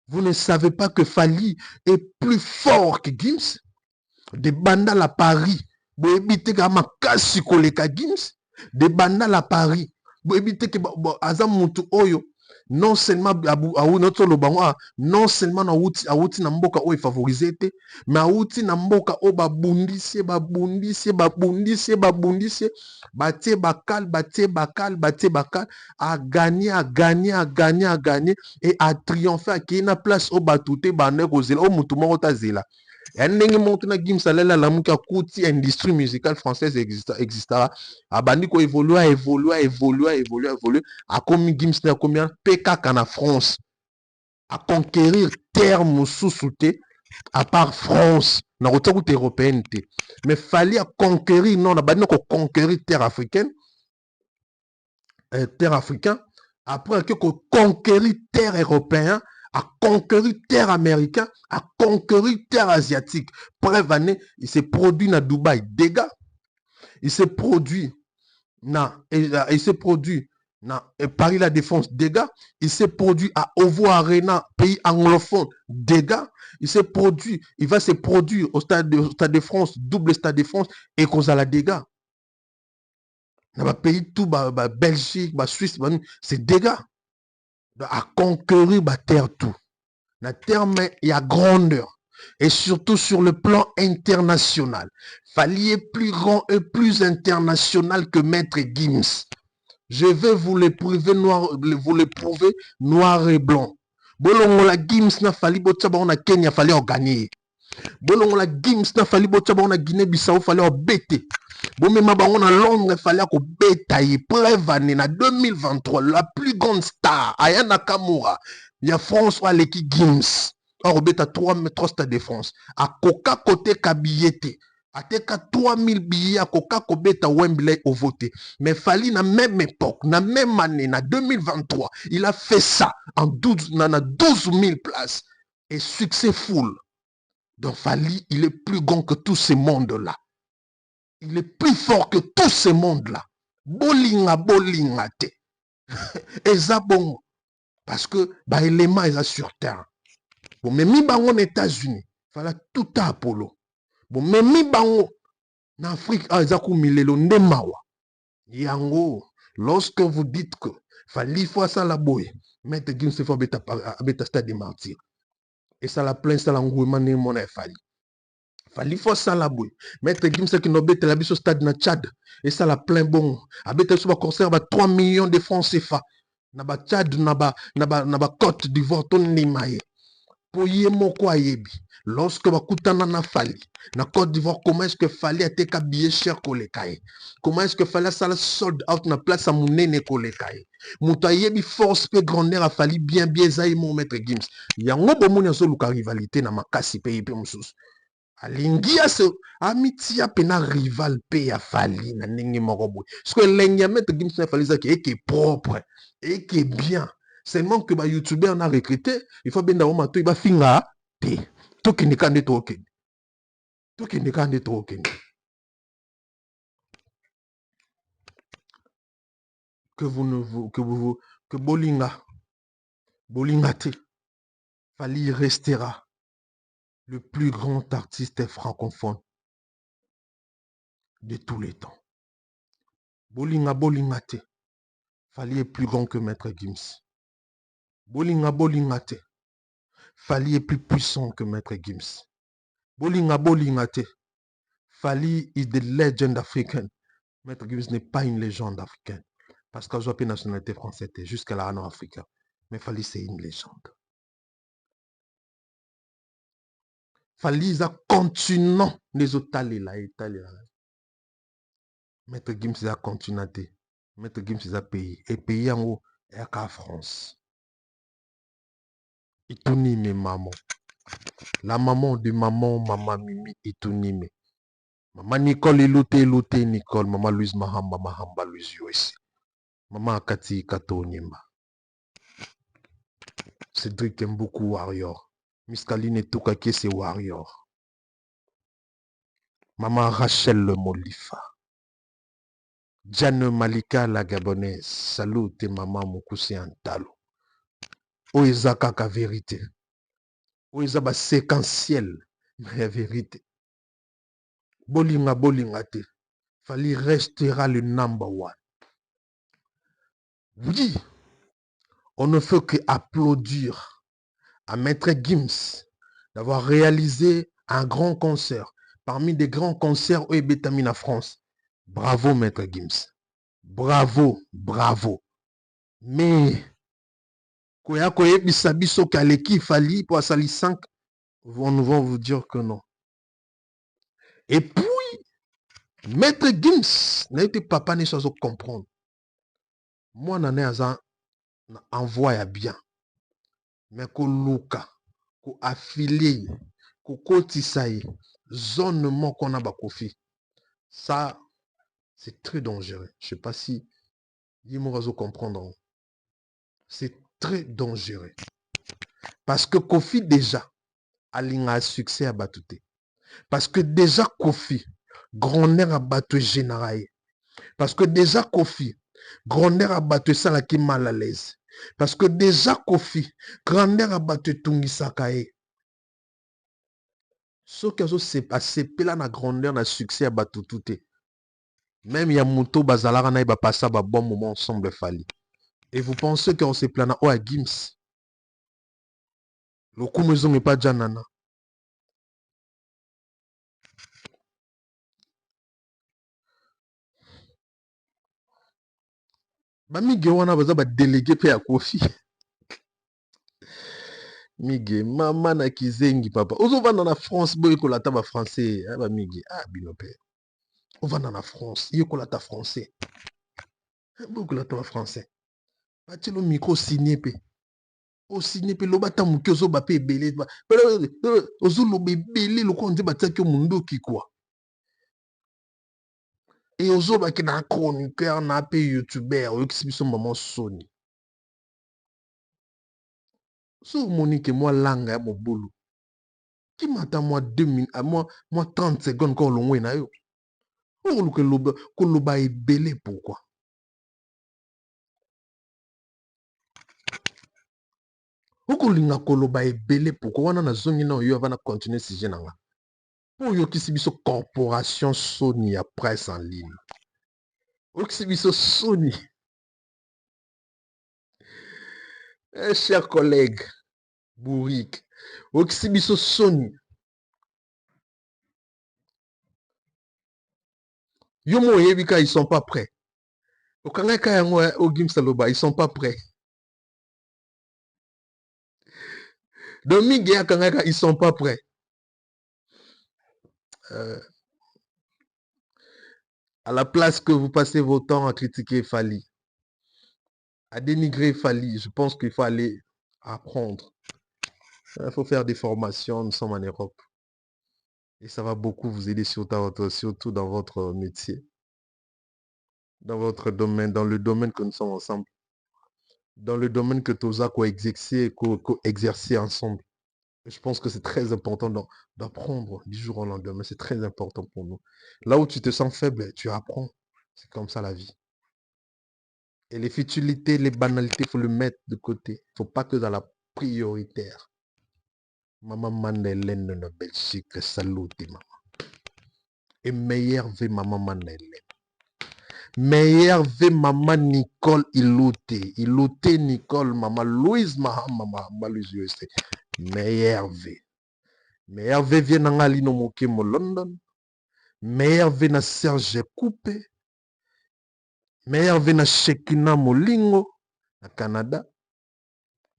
Vous ne savez pas que Fally est plus fort que Gims. Des bandas à Paris, boyebite kama kasi koleka Gims. Des bandas à Paris, boyebi ke aza mutu oyo non seulement non seulement awuti na mboka oyo favorisé te, mais awuti na mboka oyo babundisi batie bakal a gagné et a triomphé akei na place oyo bato te bande kozela oyo mutu moko tazela ya ndenge moko na Gims alela lamuki akuti industrie musicale française existara abandi ko évoluer akomi Gims na akomi mpe kaka na France a conquérir terre mosusu te à part France na kotia kuta européenne te, mais fallait conquérir non abandi ko conquérir terre africaine après que conquérir terre européen à conquérir terre américain, à conquérir terre asiatique. Preuve année, il s'est produit na Dubaï, dégâts. Il s'est produit na Paris La Défense, dégâts. Il s'est produit à Ovo Arena, pays anglophone, dégâts. Il va se produire au stade de France, double stade de France, et cause à la dégâts. Dans le pays tout, Belgique, Suisse, c'est dégâts. À conquérir la terre tout. La terre, mais il y a grandeur. Et surtout sur le plan international. Fallait plus grand et plus international que Maître Gims. Je vais vous le prouver noir et blanc. Bolongo la Gims na fali botaba on a Kenya fallait en gagner. Bolongo la Gims na fali botaba on a Guinée-Bissau fallait en bêter. Bon, mais on a Londres, il fallait qu'on bétaille. Preuve année, en 2023, la plus grande star, Aya Nakamura, il y a François Leki Gims. Or, bêta 3 stades de France. À Coca côté Kabiyete. À teka 3000 billets à Coca Kobeta Wembley au voté. Mais Fali, na même époque, na même année, na 2023, il a fait ça en 12 000 places. Et succès full. Donc Fali, il est plus grand que tous ces mondes-là. Il est plus fort que tout ce monde-là. Bolinga te. Eza bon. Parce que, élément, ils sont sur terre. Bon, mais mi bango aux États-Unis. Fallait tout à Apollo. Bon, mais mi bango en Afrique, ils ont milelo ndemawa. Yango, lorsque vous dites que fallait fois ça la boye, Maître Gims se fait bêta stade des martyrs. Et ça la plainte, ça l'engouement n'est mon fallait. Fallait fois ça la boue. Maître Gims qui n'a pas la au stade na Tchad. Et ça la plein bon. Abete sur concert 3 millions de francs CFA. Naba Tchad, naba Côte d'Ivoire, ton nimaye. Pour y moko ayebi. Lorsque bakutana na Fali. Na Côte d'Ivoire, comment est-ce que Fali a été billet cher kolekaye? Comment est-ce que Fali ça la sold out na place à mounene kolekaye? Mouta yebi force pe grandeur a Fali bien zaï mon Maître Gims. Yango bomoni azo luka rivalité na makasi pe yepe moussous. Alingia se amitia pena rival pe ya Fali na ndenge moko boye. Parce que lengia Maître Gims na Fali ça qui est propre et qui est bien. Seulement que ba YouTuber on a recruté, il faut bien d'avoir mato il va finga te. To ki nikande to okende. To ki nikande to okende. Que Bolinga te. Fali restera le plus grand artiste francophone de tous les temps. Bolinga te. Fali est plus grand que Maître Gims. Bolinga te. Fali est plus puissant que Maître Gims. Bolinga te. Fali is the legend africaine. Maître Gims n'est pas une légende africaine. Parce qu'elle a une nationalité française jusqu'à la nord-africaine. Mais Fali c'est une légende. Fali a continent les Italiens là. Maître Gims a continuité. Maître Gims a pays. Et pays en haut est à France. Itunime maman. La maman de maman Mimi Itunime. Maman Nicole Elote Nicole. Maman Louise Mahamba Louise US. Maman Akati Kato Nyemba. Cédric aime beaucoup Warrior. Miskaline Toukake c'est Warrior. Maman Rachel le Molifa. Jeanne Malika la Gabonaise. Salut tes maman Moukousi Antalo. Oeza kaka vérité. Oeza ba séquentiel. Mais vérité. Bolinga te. Fali restera le number one. Oui, on ne peut que applaudir à Maître Gims d'avoir réalisé un grand concert. Parmi des grands concerts au Bétamine en France. Bravo, Maître Gims. Bravo, bravo. Mais, Koya Koye Bisabiso Kaleki Fali pour Asali 5, on va vous dire que non. Et puis, Maître Gims n'a été papa ne sans comprendre. Moi, n'en ai un envoie bien. Mais ko luka, ko affilié, ko kotisaye, zone mon qu'on a bakofi. Ça, c'est très dangereux. Je ne sais pas si Yimorazo comprendre. C'est très dangereux. Parce que Kofi déjà a un succès à Batouté. Parce que déjà Kofi, grand-mère a battu général. Parce que déjà Kofi, grand-mère a battu ça qui mal à l'aise. Parce que déjà Kofi, grand-mère a battu Tungisakae. Ce qui s'est passé, là na grandeur, na succès à Batouté. Même Yamuto Bazalara na iba passer un bon moment ensemble Fali. Et vous pensez qu'on s'est plané à Gims? Le coup maison n'est pas Janana. Mige wana baza ba délégué pe ya Kofi. Mige mama na kizengi papa. Ozo vanda na France boy ko lata ba français. Ba mige bino pe. On va na France, yo ko lata français. Boy ko lata ba français. Ba tilo micro signé pe. O signé pe lo bata muki ozo ba pe ebele. Ozo lo bebele lo ko nze bataki mundo ki quoi. Et ozo ba ki na chroniqueur na pe youtubeur o exhibition maman Sony. So Monique moi langa ya mobulu. Qui m'attend moi 2 minutes, moi 30 secondes quand on l'a eu. Pourquoi que l'oba est belé pourquoi? Pourquoi l'inga koloba est belé pourquoi? On a zone na yo avant de continuer ce sujet là. Pour yo qui sibiso corporation Sony à presse en ligne. O qui sibiso Sony. Chers collègues, Bourrique. O qui sibiso Sony. Yo mo yebika ils sont pas prêts. Au Kanaka yango au Gimsaloba ils sont pas prêts. Domingue et Kanaka ils sont pas prêts. À la place que vous passez vos temps à critiquer Fali, à dénigrer Fali, je pense qu'il faut aller apprendre. Il faut faire des formations, nous sommes en Europe. Et ça va beaucoup vous aider surtout dans votre métier, dans votre domaine, dans le domaine que nous sommes ensemble, dans le domaine que Toza exercer ensemble. Je pense que c'est très important d'apprendre du jour au lendemain. C'est très important pour nous. Là où tu te sens faible, tu apprends. C'est comme ça la vie. Et les futilités, les banalités, il faut le mettre de côté. Il ne faut pas que dans la prioritaire. Maman Mandelaine de Belgique, salut maman. Et meilleur ve maman Mandelaine. Meilleur ve maman Nicole Ilouté. Ilouté Nicole, maman Louise maman Louise USA. Meilleur ve. Meilleur ve vient dans Alino Mokemo London. Meilleur ve na Serge Coupé. Meilleur ve na Shekina Molingo na Canada.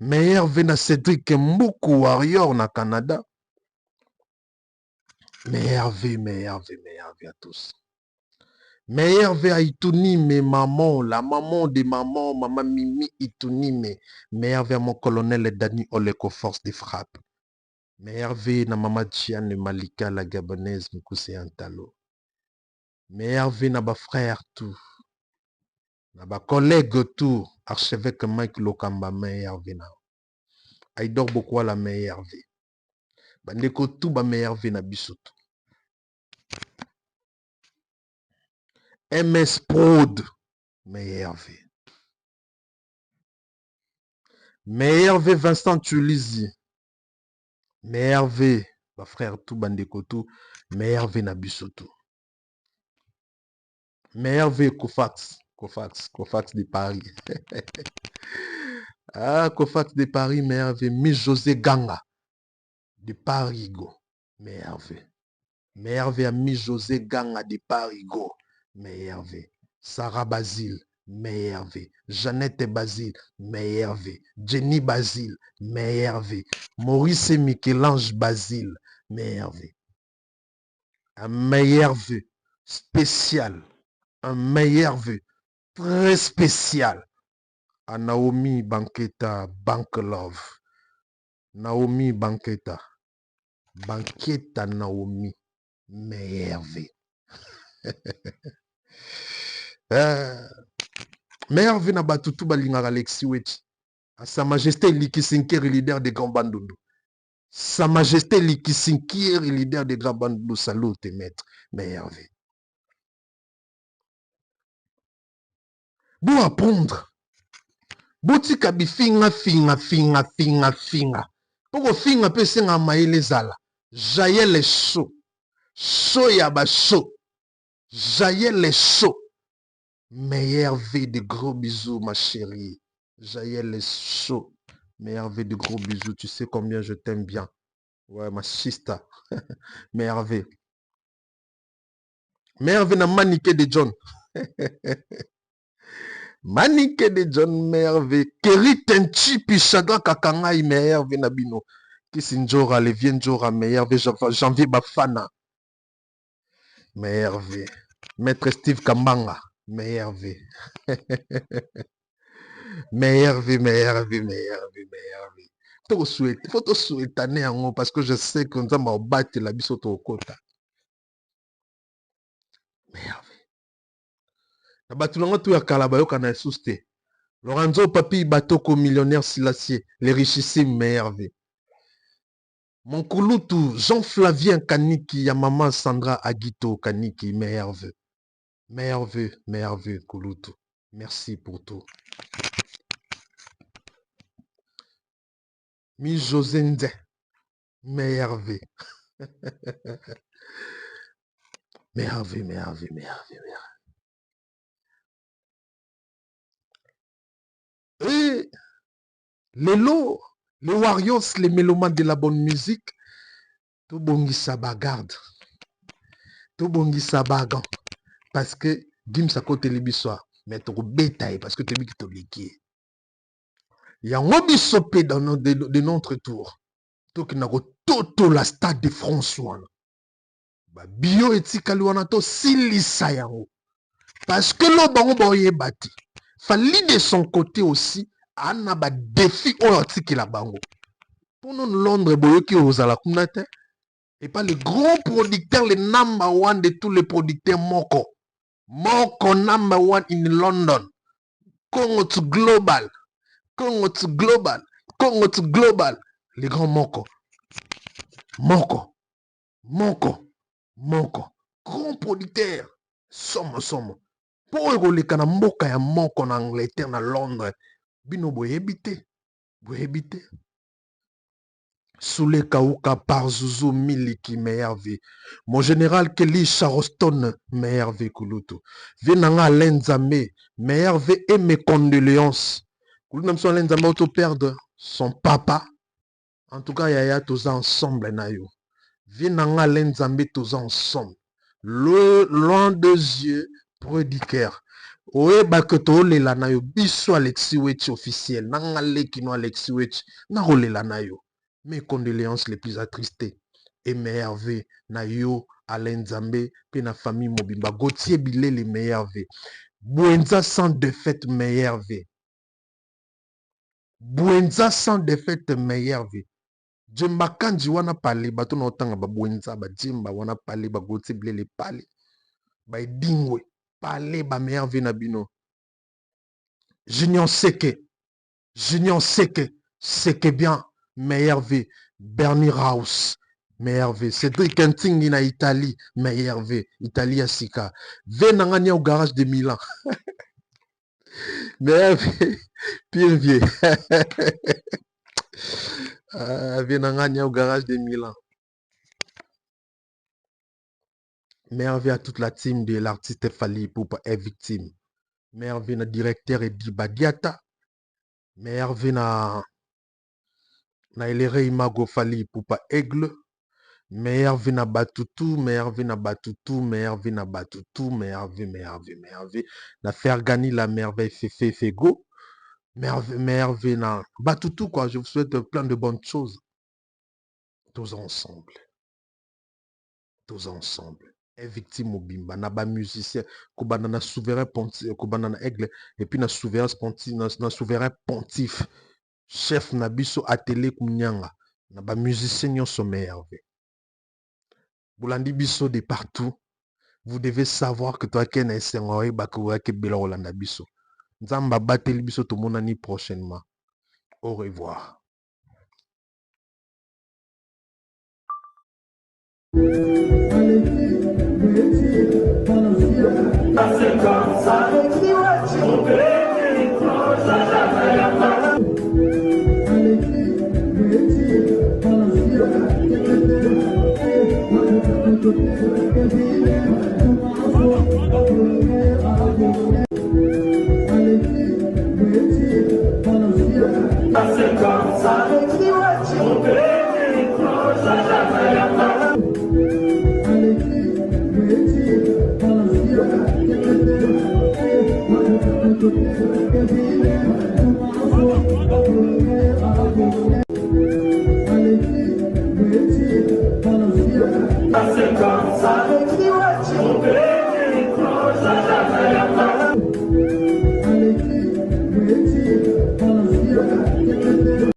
Meilleur ve na Cédric Mboukou Warrior na Canada. Meilleur ve à tous. Meilleur ve à Itunime maman, la maman de maman, maman Mimi Itunime. Meilleur ve à mon colonel Dani Oleko force de frappe. Meilleur ve na maman Diane Malika la gabonaise Mkousé Antalo. Meilleur ve na ba frère tout. Na ba collègue tout. Archevêque Mike Lokamba meilleur ve na. Aïdor beaucoup la meilleure vie. Bandeko tout ba meilleure vie na bisoto. MS Prod meilleure vie. Meilleure vie Vincent Tulizi. Meilleure vie ba frère tout bandeko tout meilleure vie na bisoto. Meilleure vie Kofax. Kofax de Paris. Ah, Kofax de Paris, merveille. Miss José Ganga de Paris, go. Merveille. Merveille à Miss José Ganga de Paris, go. Merveille. Sarah Basile, merveille. Jeannette Basile, merveille. Jenny Basile, merveille. Maurice et Michel-Ange Basile, merveille. Un meilleur vœu spécial, un meilleur vœu très spécial à Naomi Banqueta, Bank Love. Naomi Banqueta, Banqueta Naomi, meilleur vœu. Meilleur vœu na batutu balingaka Alexis Weti. À Sa Majesté Likisinkieri, leader des grands bandundu. Sa Majesté Likisinkieri, leader des grands bandundu, salut tes maîtres, meilleur vœu. Pour apprendre. Botika bifinga finga. Poko finga pe senga maele zala. Jaël chaud. Chaud yaba chaud. Jaël chaud. Meilleur V de gros bisous ma chérie. Jaël chaud. Meilleur V de gros bisous. Tu sais combien je t'aime bien. Ouais ma chista. Meilleur V. Meilleur V na maniqué de John. Manique de John merveille. Keri Tenchi Pichaga Kakangai merveille Nabino. Kisinjora, le Vienjora merveille. Janvier Bafana. Merveille. Maître Steve Kambanga. Merveille. Merveille. Faut te souhaiter parce que je sais que nous allons battre la bisoto au kota. Merveille. Na batulanga tu ya kalabayo kana suste. Lorenzo Papi Batoko millionnaire Silassier, les richissimes merveille. Mon Kouloutou, Jean-Flavien Kaniki, ya maman Sandra Aguito Kaniki, merveille. Merveille, Kouloutou. Merci pour tout. Mi Josende, merveille. Merveille. Et les lots, les Warriors, les mélomanes de la bonne musique, tout bongisa bagarde, tout bongisa bagan, parce que Dim sa côté les bissoirs, mais tu bétail parce que tu es qui te liquide. Il y a un obisopé de notre tour, tout qui n'a toto la stade de François. Bio et Tikaluana to silisa yango, parce que l'on bango bati. Fallait de son côté aussi, on a des défis qui la bango. Pour nous, Londres, boyoki ozala kumnate. Et pas le gros producteur, le number one de tous les producteurs Moko. Moko number one in London. Congo to global. Les grands Moko. Grand producteur. Somme. Pour egoleka na mboka ya moko na Angleterre na Londres bino boyebite Soule Kauka par Zouzou Miliki merveille. Mon général Kelly Charoston merveille Kouloutou. Venanga Lenzame merveille et mes condoléances. Kouloutou son Lenzame auto perdre son papa. En tout cas yaya tous ensemble nayo. Venanga Lenzame tous ensemble. Loin de yeux prédicaire. Oe baketo le la nayo biso Alexis Weti officiel. Nangale kino Alexis Weti. Narole la nayo. Mes condoléances les plus attristées. Et merveille nayo Alain Zambé pe na famille Mobimba. Gauthier Bilé les merveilles. Bouenza sans défaite merveille. Bouenza sans défaite merveille. Jemba kanji wana pale bato na otanga ba Bouenza ba Jemba wana pale ba Gauthier Bilé les pale. Ba dingwe parler ba merveille na bino. Junior Seke bien merveille. Bernie Raus merveille. Cédric Antingi na Italie merveille. Italie Sika. Venangania au garage de Milan. Merveille. Pire vieux. Venangania au garage de Milan. Merveille à toute la team de l'artiste Fali pour être victime. Meilleur vina directeur et Dibadiata. Meilleur vina na elere imago fali pupa aigle. Meilleur vina batutu, meilleur vina batutu, meilleur vina batutu, meilleur vi. Na Fergani la merveille fego. Meilleur vina batutu quoi. Je vous souhaite plein de bonnes choses. Tous ensemble. Tous ensemble. Et victime au bimba, na ba musicien, kobana na souverain pontif, kobana na aigle, et puis na souverain pontif, na souverain pontif, chef na biso atelier kumnyanga, na ba musicien nyonso merveille. Boulandi biso de partout, vous devez savoir que toi ken esengoi bakouwa ke bela olanda biso. Nzamba bateli biso to monani prochainement. Au revoir. C'est comme ça,